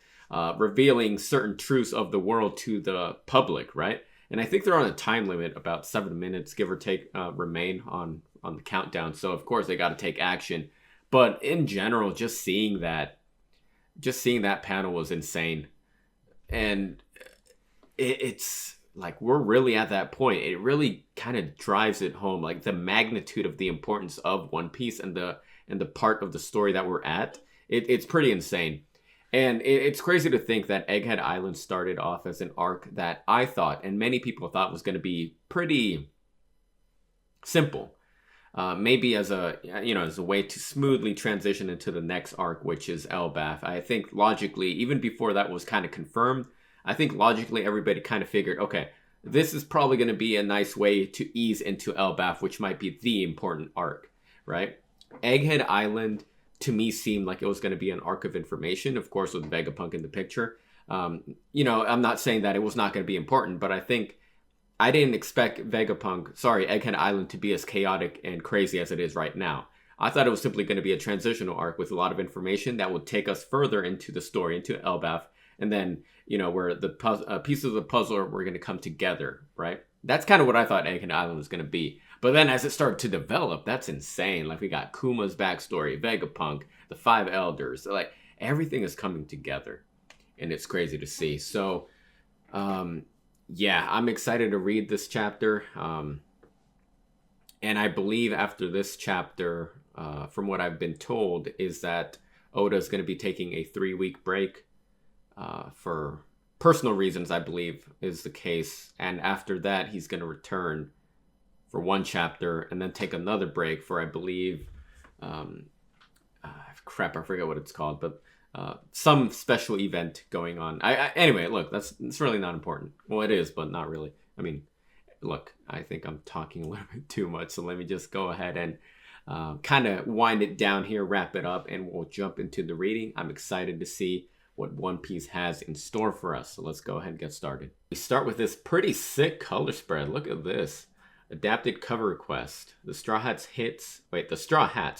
revealing certain truths of the world to the public, right? And I think they're on a time limit, about 7 minutes, give or take, remain on the countdown. So of course they got to take action. But in general, just seeing that panel was insane, and it's like, we're really at that point. It really kind of drives it home, like the magnitude of the importance of One Piece and the part of the story that we're at. It's pretty insane. And it's crazy to think that Egghead Island started off as an arc that I thought, and many people thought, was going to be pretty simple. Maybe as a as a way to smoothly transition into the next arc, which is Elbaf. I think logically, even before that was kind of confirmed, I think logically everybody kind of figured, okay, this is probably going to be a nice way to ease into Elbaf, which might be the important arc, right? Egghead Island to me seemed like it was going to be an arc of information, of course, with Vegapunk in the picture. I'm not saying that it was not going to be important, but I think I didn't expect Egghead Island to be as chaotic and crazy as it is right now. I thought it was simply going to be a transitional arc with a lot of information that would take us further into the story, into Elbaf, and then, where the pieces of the puzzle were going to come together, right? That's kind of what I thought Egghead Island was going to be. But then as it started to develop, that's insane. Like, we got Kuma's backstory, Vegapunk, the 5 elders. Like, everything is coming together, and it's crazy to see. So, yeah, I'm excited to read this chapter. And I believe after this chapter, from what I've been told, is that Oda is going to be taking a 3-week break for personal reasons, I believe is the case. And after that, he's going to return for 1 chapter and then take another break for, I believe, I forget what it's called, but some special event going on. Anyway, look, it's really not important. Well, it is, but not really. I mean, look, I think I'm talking a little bit too much, so let me just go ahead and kind of wind it down here, wrap it up, and we'll jump into the reading. I'm excited to see what One Piece has in store for us, so let's go ahead and get started. We start with this pretty sick color spread. Look at this. Adapted cover request. The Straw Hats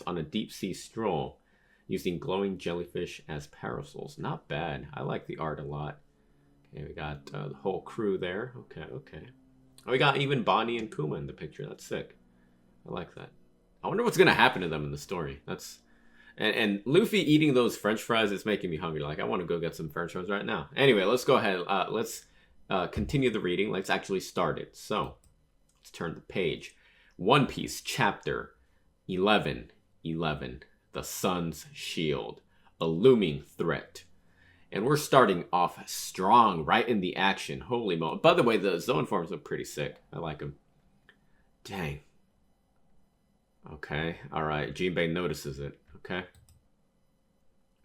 on a deep sea stroll, using glowing jellyfish as parasols. Not bad. I like the art a lot. Okay, we got the whole crew there. Okay. Oh, we got even Bonnie and Kuma in the picture. That's sick. I like that. I wonder what's going to happen to them in the story. And Luffy eating those French fries is making me hungry. Like, I want to go get some French fries right now. Anyway, let's go ahead. Let's continue the reading. Let's actually start it. So, let's turn the page. One Piece, chapter 11:11. The Sun's Shield, a looming threat. And we're starting off strong, right in the action. Holy moly. By the way, the zone forms look pretty sick. I like them. Dang. Okay, alright. Jinbei notices it. Okay.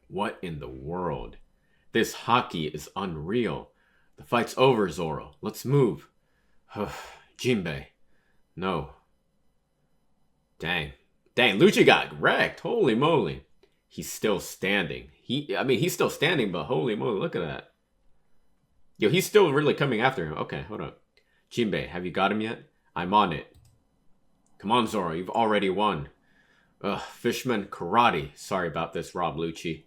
What in the world? This hockey is unreal. The fight's over, Zoro. Let's move. Jinbei. No. Dang, Lucci got wrecked. Holy moly. He's still standing. He's still standing, but holy moly, look at that. Yo, he's still really coming after him. Okay, hold up. Jinbei, have you got him yet? I'm on it. Come on, Zoro, you've already won. Ugh, Fishman Karate. Sorry about this, Rob Lucci.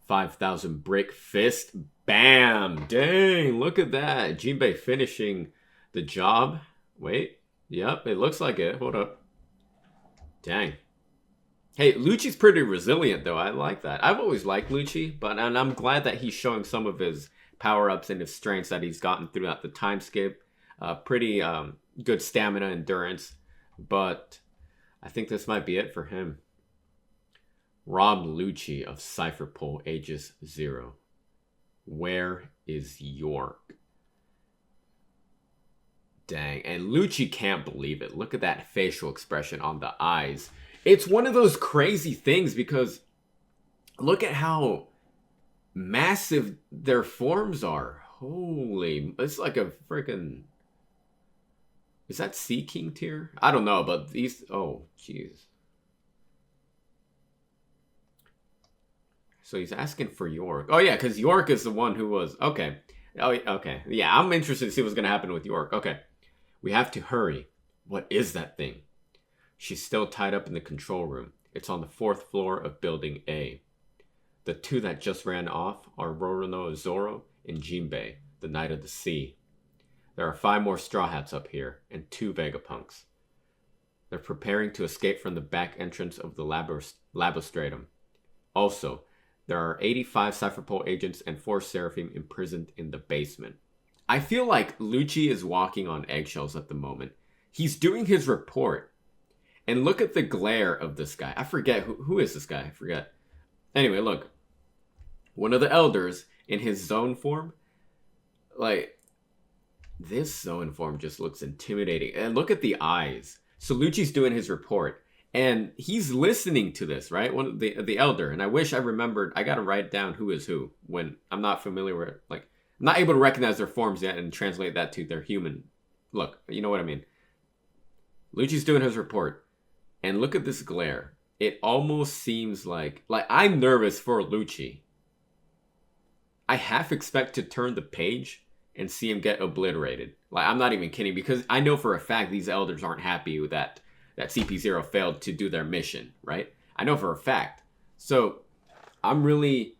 5,000 brick fist. Bam! Dang, look at that. Jinbei finishing the job. Wait. Yep, it looks like it. Hold up. Dang. Hey, Lucci's pretty resilient, though. I like that. I've always liked Lucci, and I'm glad that he's showing some of his power-ups and his strengths that he's gotten throughout the time skip. Pretty good stamina, endurance, but I think this might be it for him. Rob Lucci of Cypher Pole, ages 0. Where is York? Dang, and Lucci can't believe it. Look at that facial expression on the eyes. It's one of those crazy things because look at how massive their forms are. Holy, it's like a freaking... Is that Sea King tier? I don't know, but these... Oh, jeez. So he's asking for York. Oh, yeah, because York is the one who was... Okay. Oh, okay. Yeah, I'm interested to see what's going to happen with York. Okay. We have to hurry. What is that thing? She's still tied up in the control room. It's on the 4th floor of Building A. The 2 that just ran off are Roronoa Zoro and Jinbei, the Knight of the Sea. There are 5 more Straw Hats up here, and 2 Vegapunks. They're preparing to escape from the back entrance of the Labostratum. Also, there are 85 Cypherpole agents and 4 Seraphim imprisoned in the basement. I feel like Lucci is walking on eggshells at the moment. He's doing his report. And look at the glare of this guy. I forget. Who is this guy? I forget. Anyway, look. One of the elders in his zone form, like, this zone form just looks intimidating. And look at the eyes. So Lucci's doing his report, and he's listening to this, right? One of the elder. And I wish I remembered. I got to write down who is who when I'm not familiar with, like, I'm not able to recognize their forms yet and translate that to their human look. You know what I mean? Lucci's doing his report, and look at this glare. It almost seems like I'm nervous for Lucci. I half expect to turn the page and see him get obliterated. Like, I'm not even kidding, because I know for a fact these elders aren't happy with that CP0 failed to do their mission, right? I know for a fact. So I'm worried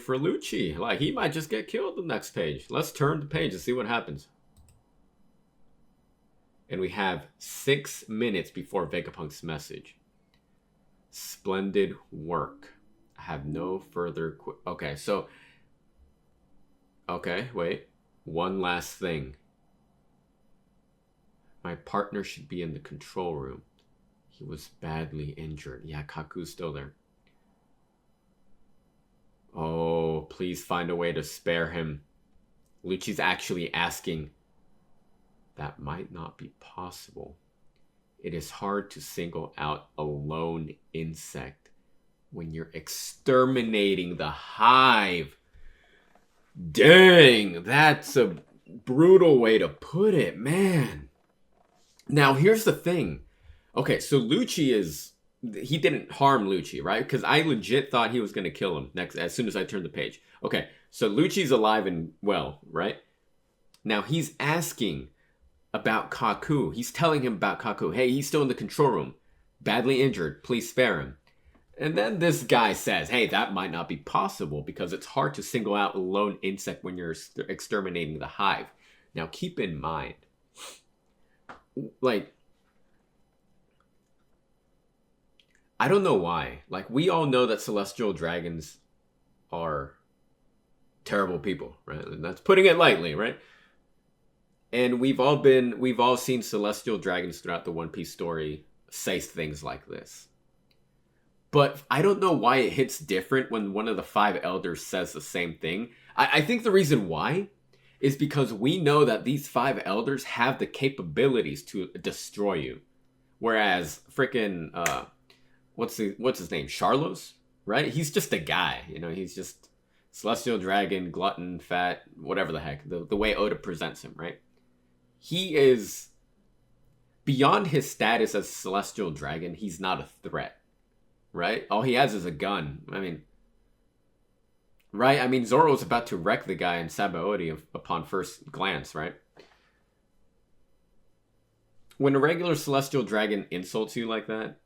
for Lucci. Like, he might just get killed the next page. Let's turn the page and see what happens. And we have 6 minutes before Vegapunk's message. Splendid work. I have no further... Okay, so... Okay, wait. One last thing. My partner should be in the control room. He was badly injured. Yeah, Kaku's still there. Oh, please find a way to spare him. Lucci's actually asking. That might not be possible. It is hard to single out a lone insect when you're exterminating the hive. Dang, that's a brutal way to put it, man. Now, here's the thing. Okay, so Lucci he didn't harm Lucci, right? Because I legit thought he was going to kill him as soon as I turned the page. Okay, so Lucci's alive and well, right? Now, he's asking about Kaku. He's telling him about Kaku. Hey, he's still in the control room. Badly injured. Please spare him. And then this guy says, hey, that might not be possible because it's hard to single out a lone insect when you're exterminating the hive. Now, keep in mind, like, I don't know why. Like, we all know that celestial dragons are terrible people, right? And that's putting it lightly, right? And we've all seen celestial dragons throughout the One Piece story say things like this. But I don't know why it hits different when one of the 5 elders says the same thing. I think the reason why is because we know that these 5 elders have the capabilities to destroy you. Whereas freaking, what's his name? Charlos, right? He's just a guy, you know, he's just celestial dragon, glutton, fat, whatever the heck, the way Oda presents him, right? He is, beyond his status as celestial dragon, he's not a threat. Right? All he has is a gun. I mean, right? I mean, Zoro's about to wreck the guy in Sabaody upon first glance, right? When a regular celestial dragon insults you like that,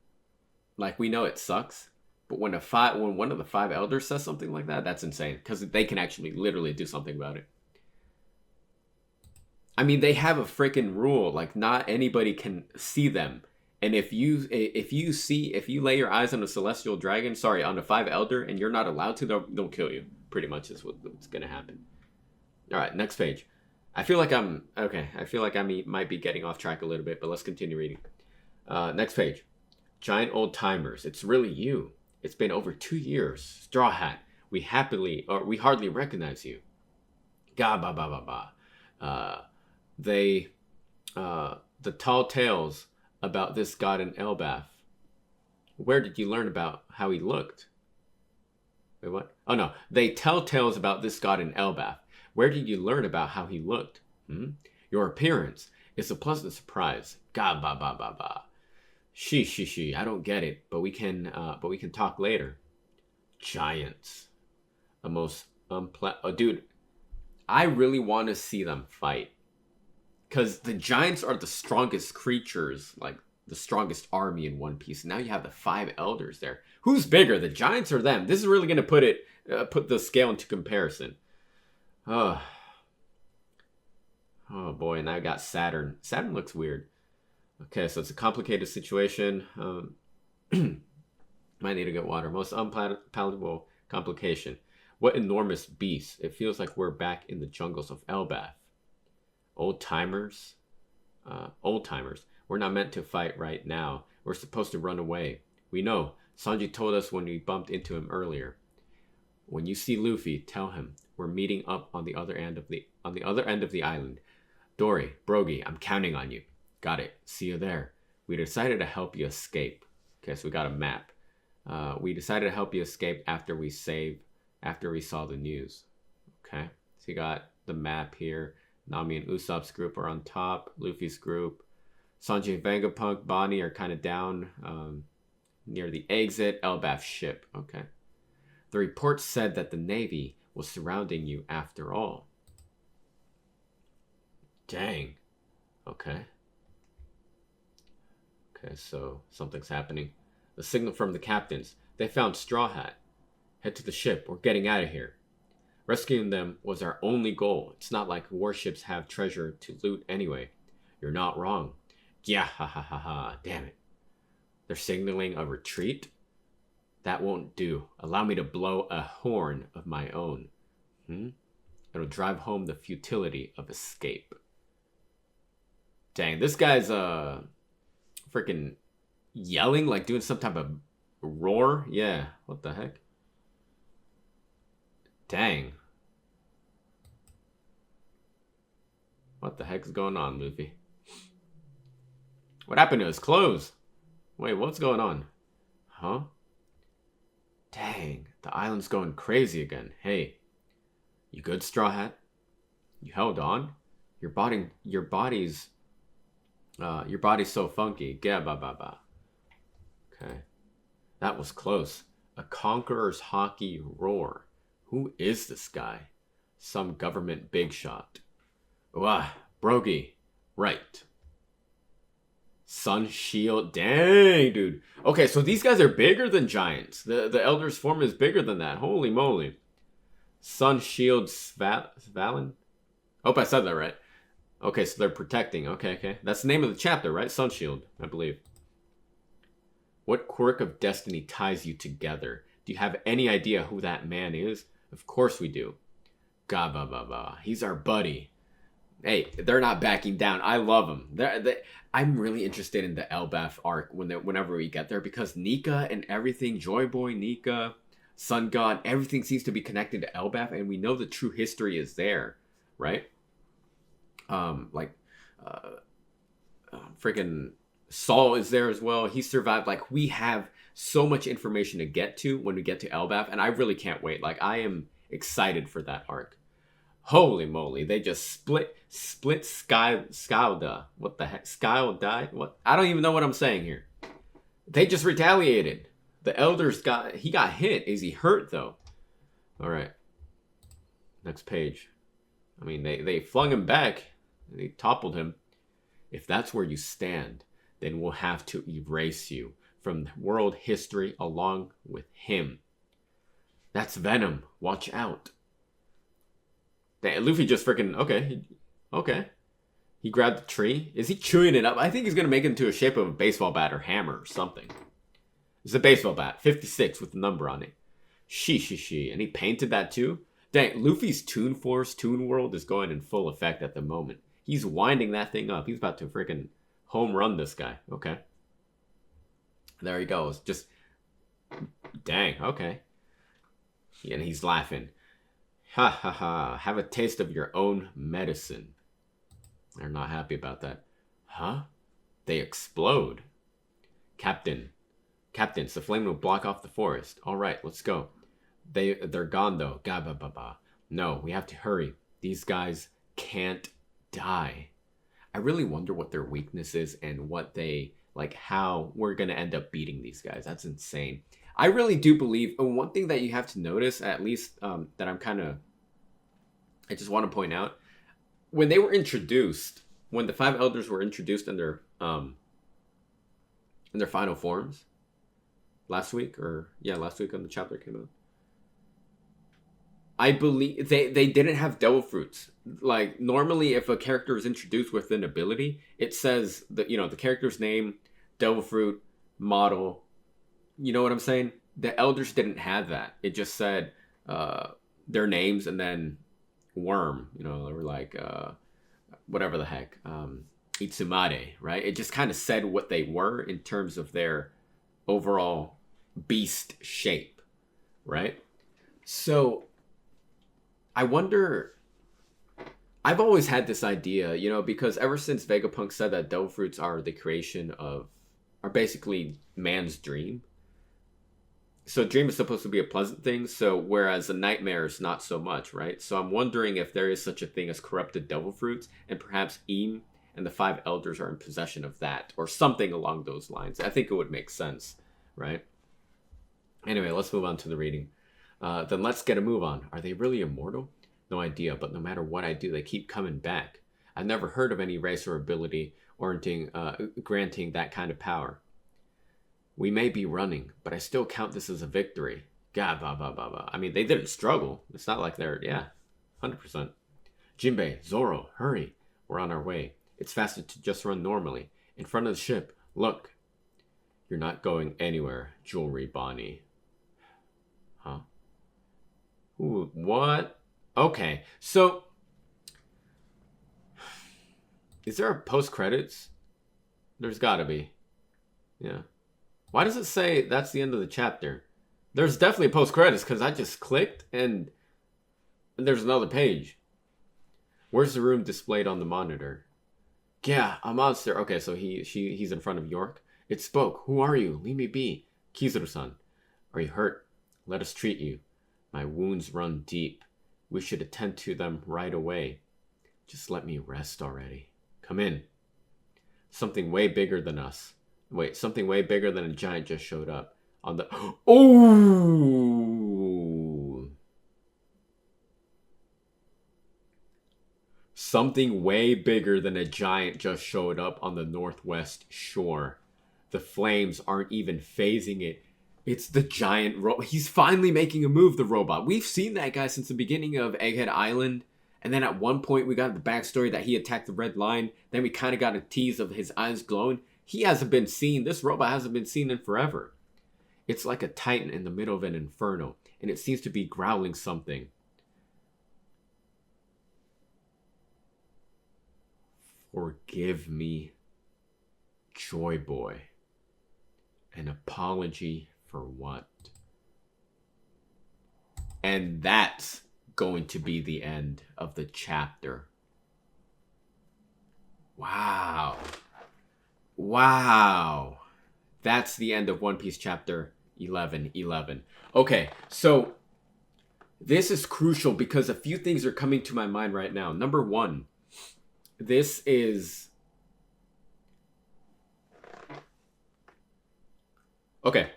like, we know it sucks. But when one of the 5 elders says something like that, that's insane. Because they can actually literally do something about it. I mean, they have a freaking rule. Like, not anybody can see them. And if you lay your eyes on a celestial dragon, on a 5 elder, and you're not allowed to, they'll kill you. Pretty much is what's gonna happen. All right, next page. I feel like I might be getting off track a little bit, but let's continue reading. Next page. Giant old timers. It's really you. It's been over 2 years. Straw Hat. We hardly recognize you. Ga ba ba ba ba. The tall tales about this god in Elbaf. Where did you learn about how he looked? Wait, what? Oh no, they tell tales about this god in Elbaf. Where did you learn about how he looked? Your appearance is a pleasant surprise. Ga ba ba ba ba. She. I don't get it, but we can talk later. Giants. Dude, I really want to see them fight. Because the giants are the strongest creatures, like the strongest army in One Piece. Now you have the 5 elders there. Who's bigger, the giants or them? This is really going to put the scale into comparison. Oh boy, and I got Saturn. Saturn looks weird. Okay, so it's a complicated situation. Might need to get water. Most unpalatable complication. What enormous beast. It feels like we're back in the jungles of Elbaf. Old timers. We're not meant to fight right now. We're supposed to run away. We know. Sanji told us when we bumped into him earlier. When you see Luffy, tell him we're meeting up on the other end of the island. Dory, Brogy, I'm counting on you. Got it. See you there. We decided to help you escape. Okay, so we got a map. We decided to help you escape after we saw the news. Okay, so you got the map here. Nami and Usopp's group are on top. Luffy's group. Sanji, Vegapunk, Bonnie are kind of down near the exit. Elbaf's ship. Okay. The report said that the Navy was surrounding you after all. Dang. Okay. Okay, so something's happening. The signal from the captains. They found Straw Hat. Head to the ship. We're getting out of here. Rescuing them was our only goal. It's not like warships have treasure to loot anyway. You're not wrong. Yeah, ha ha ha ha. Damn it. They're signaling a retreat? That won't do. Allow me to blow a horn of my own. It'll drive home the futility of escape. Dang, this guy's freaking yelling, like doing some type of roar. Yeah, what the heck? Dang. What the heck is going on, Luffy? What happened to his clothes? Wait, what's going on? Huh? Dang, the island's going crazy again. Hey, you good, Straw Hat? You held on? Your body's so funky. Yeah, ba ba ba. Okay. That was close. A conqueror's hockey roar. Who is this guy? Some government big shot. Wah, Brogy. Right. Sun Shield. Dang, dude. Okay, so these guys are bigger than giants. The Elder's form is bigger than that. Holy moly. Sun Shield Svalin? Hope I said that right. Okay, so they're protecting. Okay. That's the name of the chapter, right? Sun Shield, I believe. What quirk of destiny ties you together? Do you have any idea who that man is? Of course we do. Gabba. He's our buddy. Hey, they're not backing down. I love them. I'm really interested in the Elbaf arc whenever we get there, because Nika and everything, Joy Boy, Nika, Sun God, everything seems to be connected to Elbaf, and we know the true history is there, right? Freaking Saul is there as well. He survived. Like, we have so much information to get to when we get to Elbaf, and I really can't wait. Like, I am excited for that arc. Holy moly, they just split Skylda. What the heck? Skyl died? What? I don't even know what I'm saying here. They just retaliated. The elders got hit. Is he hurt though? Alright. Next page. I mean, they flung him back. They toppled him. If that's where you stand, then we'll have to erase you from world history along with him. That's Venom. Watch out. Luffy just freaking... Okay. He grabbed the tree. Is he chewing it up? I think he's going to make it into a shape of a baseball bat or hammer or something. It's a baseball bat. 56 with the number on it. She. And he painted that too? Dang, Luffy's Toon Force, Toon World is going in full effect at the moment. He's winding that thing up. He's about to freaking home run this guy. Okay. There he goes. Just... Dang, okay. And he's laughing. Ha ha ha. Have a taste of your own medicine. They're not happy about that. Huh? They explode. Captains, the flame will block off the forest. Alright, let's go. They're gone though. Gabba. No, we have to hurry. These guys can't die. I really wonder what their weakness is and what they... Like, how we're going to end up beating these guys. That's insane. I really do believe... one thing that you have to notice, at least, that I'm kind of... I just want to point out. When they were introduced... When the 5 elders were introduced in their final forms... Last week when the chapter came out. I believe... They didn't have devil fruits. Like, normally, if a character is introduced with an ability, it says, the character's name, devil fruit, model... You know what I'm saying? The elders didn't have that. It just said their names and then worm. They were like, whatever the heck. Itsumade, right? It just kind of said what they were in terms of their overall beast shape, right? So I wonder. I've always had this idea, because ever since Vegapunk said that devil fruits are the creation of, are basically man's dream. So dream is supposed to be a pleasant thing. So whereas a nightmare is not so much, right? So I'm wondering if there is such a thing as corrupted devil fruits, and perhaps Eam and the five elders are in possession of that, or something along those lines. I think it would make sense, right? Anyway, let's move on to the reading. Then let's get a move on. Are they really immortal? No idea, but no matter what I do, they keep coming back. I've never heard of any race or ability granting that kind of power. We may be running, but I still count this as a victory. God, blah, blah, blah, blah. I mean, they didn't struggle. It's not like they're, 100%. Jinbei, Zoro, hurry. We're on our way. It's faster to just run normally. In front of the ship, look. You're not going anywhere, Jewelry Bonnie. Huh? Ooh, what? Okay, so is there a post-credits? There's gotta be. Yeah. Why does it say that's the end of the chapter? There's definitely a post-credits because I just clicked and there's another page. Where's the room displayed on the monitor? Yeah, a monster. Okay, so he's in front of York. It spoke. Who are you? Leave me be. Kizuru-san. Are you hurt? Let us treat you. My wounds run deep. We should attend to them right away. Just let me rest already. Come in. Something way bigger than us. Wait, something way bigger than a giant just showed up. On the... Oh! Something way bigger than a giant just showed up on the northwest shore. The flames aren't even phasing it. It's the giant robot. He's finally making a move, the robot. We've seen that guy since the beginning of Egghead Island. And then at one point we got the backstory that he attacked the Red Line. Then we kind of got a tease of his eyes glowing. He hasn't been seen. This robot hasn't been seen in forever. It's like a titan in the middle of an inferno. And it seems to be growling something. Forgive me, Joy Boy. An apology for what? And that's going to be the end of the chapter. Wow. Wow. That's the end of One Piece chapter 11:11. Okay, so this is crucial because a few things are coming to my mind right now. Number one, this is... Okay.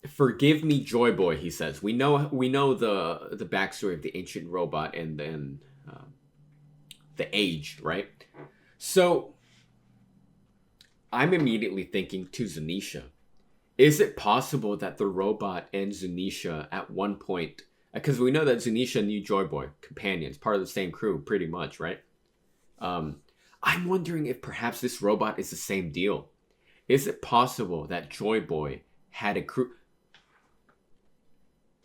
Forgive me, Joy Boy, he says. We know the backstory of the ancient robot and then the age, right? So I'm immediately thinking to Zunisha. Is it possible that the robot and Zunisha at one point, because we know that Zunisha knew Joy Boy, companions, part of the same crew, pretty much, right? I'm wondering if perhaps this robot is the same deal. Is it possible that Joy Boy had a crew?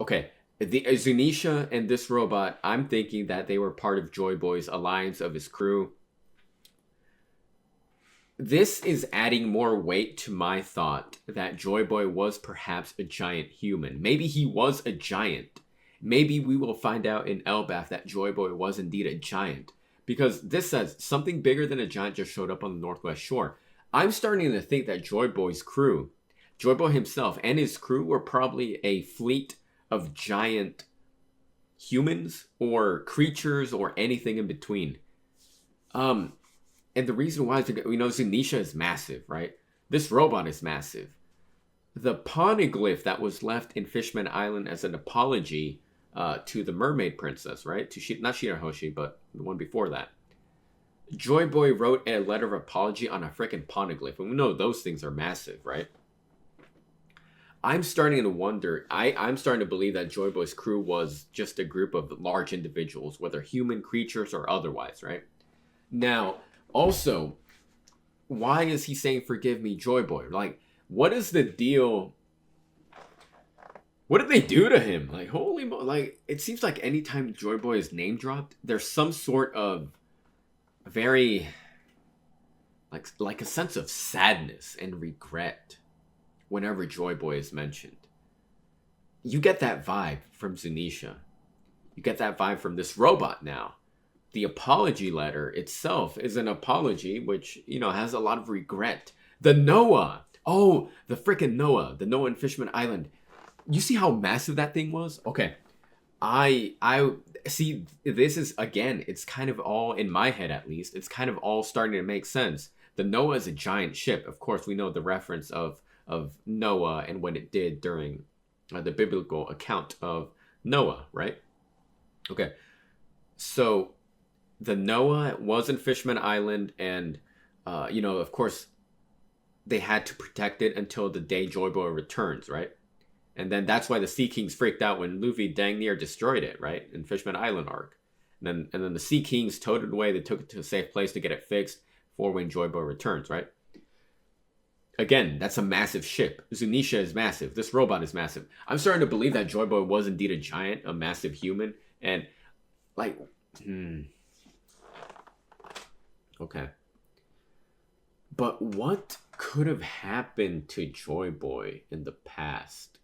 Okay, the Zunisha and this robot, I'm thinking that they were part of Joy Boy's alliance of his crew. This is adding more weight to my thought that Joy Boy was perhaps a giant human. Maybe he was a giant. Maybe we will find out in Elbaf that Joy Boy was indeed a giant. Because this says, something bigger than a giant just showed up on the northwest shore. I'm starting to think that Joy Boy's crew, Joy Boy himself and his crew were probably a fleet of giant humans or creatures or anything in between. And the reason why is, we know Zunisha is massive, right? This robot is massive. The poneglyph that was left in Fishman Island as an apology to the mermaid princess, right? To not Shirahoshi, but the one before that. Joy Boy wrote a letter of apology on a freaking poneglyph. And we know those things are massive, right? I'm starting to wonder, I'm starting to believe that Joy Boy's crew was just a group of large individuals, whether human creatures or otherwise, right? Now, also, why is he saying, forgive me, Joy Boy? Like, what is the deal? What did they do to him? Like, holy mo... Like, it seems like anytime Joy Boy is name dropped, there's some sort of very... Like a sense of sadness and regret whenever Joy Boy is mentioned. you get that vibe from Zunisha. You get that vibe from this robot now. The apology letter itself is an apology which, has a lot of regret. The Noah. Oh, the freaking Noah. The Noah and Fishman Island. You see how massive that thing was? Okay. I see, this is, again, it's kind of all, in my head at least, it's kind of all starting to make sense. The Noah is a giant ship. Of course, we know the reference of Noah and what it did during the biblical account of Noah, right? Okay. So the Noah was in Fishman Island, and of course, they had to protect it until the day Joy Boy returns, right? And then that's why the Sea Kings freaked out when Luffy dang near destroyed it, right? In Fishman Island arc. And then the Sea Kings towed it away. They took it to a safe place to get it fixed for when Joy Boy returns, right? Again, that's a massive ship. Zunisha is massive. This robot is massive. I'm starting to believe that Joy Boy was indeed a giant, a massive human. And, okay. But what could have happened to Joy Boy in the past?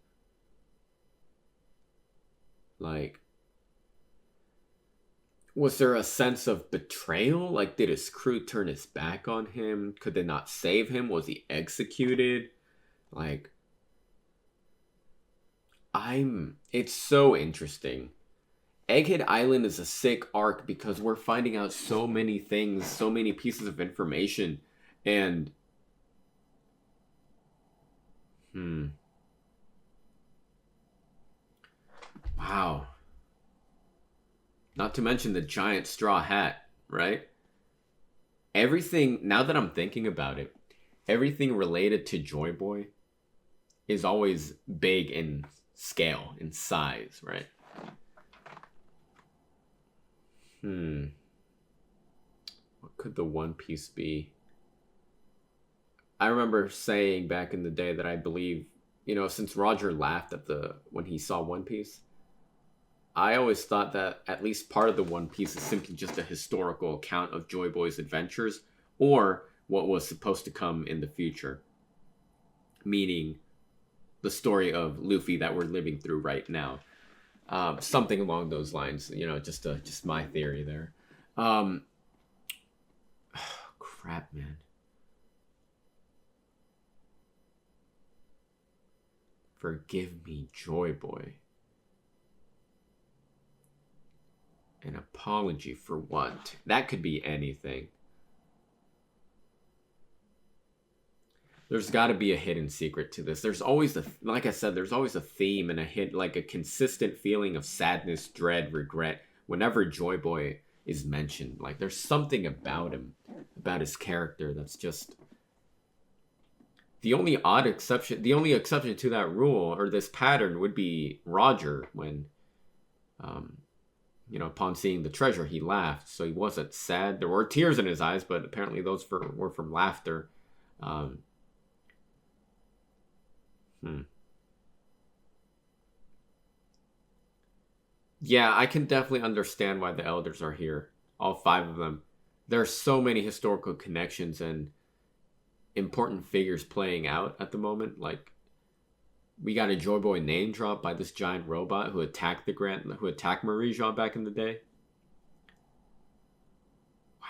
Was there a sense of betrayal? Did his crew turn his back on him? Could they not save him? Was he executed? It's so interesting. Egghead Island is a sick arc because we're finding out so many things, so many pieces of information, and wow. Not to mention the giant straw hat, right? Everything, now that I'm thinking about it, everything related to Joy Boy is always big in scale, in size, right? What could the One Piece be? I remember saying back in the day that I believe, since Roger laughed when he saw One Piece, I always thought that at least part of the One Piece is simply just a historical account of Joy Boy's adventures, or what was supposed to come in the future. Meaning the story of Luffy that we're living through right now. Something along those lines, just my theory there. Crap, man. Forgive me, Joy Boy. An apology for what? That could be anything. There's got to be a hidden secret to this. There's always like I said, there's always a theme and a consistent feeling of sadness, dread, regret whenever Joy Boy is mentioned. There's something about him, about his character that's just the only exception to that rule or this pattern would be Roger when upon seeing the treasure, he laughed. So he wasn't sad. There were tears in his eyes, but apparently those were from laughter. Yeah, I can definitely understand why the elders are here. All 5 of them. There are so many historical connections and important figures playing out at the moment. We got a Joy Boy name drop by this giant robot who attacked Marie Jean back in the day. Wow.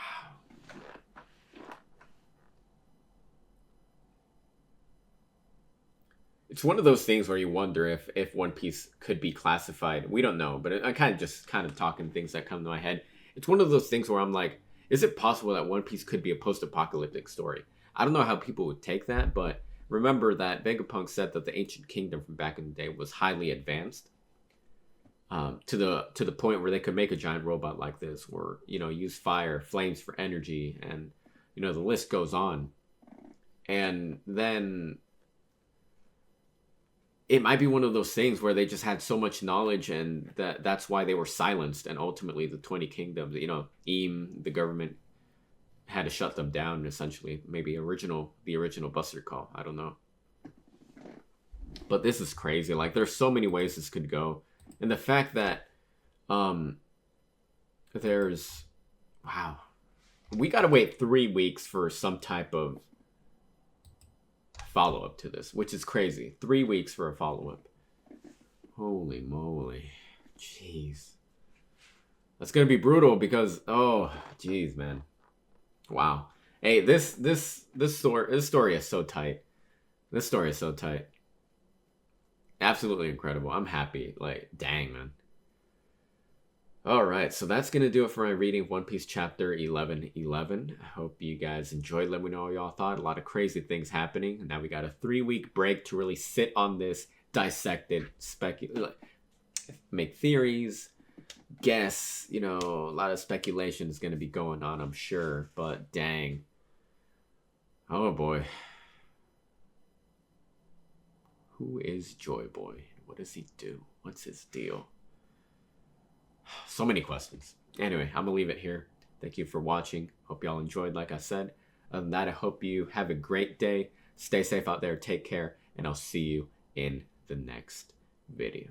It's one of those things where you wonder if One Piece could be classified. We don't know, but I kind of talking things that come to my head. It's one of those things where I'm like, is it possible that One Piece could be a post-apocalyptic story? I don't know how people would take that, but remember that Vegapunk said that the ancient kingdom from back in the day was highly advanced, to the point where they could make a giant robot like this, or use flames for energy, and the list goes on. And then it might be one of those things where they just had so much knowledge, and that's why they were silenced, and ultimately the 20 kingdoms, the government had to shut them down, essentially. Maybe the original Buster Call. I don't know. But this is crazy. There's so many ways this could go. And the fact that wow. We gotta wait 3 weeks for some type of follow-up to this, which is crazy. 3 weeks for a follow-up. Holy moly. Jeez. That's gonna be brutal because, oh, jeez, man. Wow. Hey, this story is so tight. This story is so tight. Absolutely incredible. I'm happy. Like, dang, man. Alright, so that's going to do it for my reading of One Piece Chapter 1111. I hope you guys enjoyed. Let me know what y'all thought. A lot of crazy things happening. Now we got a 3-week break to really sit on this, dissect it, make theories, guess. You know, a lot of speculation is going to be going on, I'm sure. But dang. Oh boy. Who is Joy Boy? What does he do? What's his deal? So many questions. Anyway, I'm gonna leave it here. Thank you for watching. Hope y'all enjoyed, like I said. Other than that, I hope you have a great day. Stay safe out there. Take care. And I'll see you in the next video.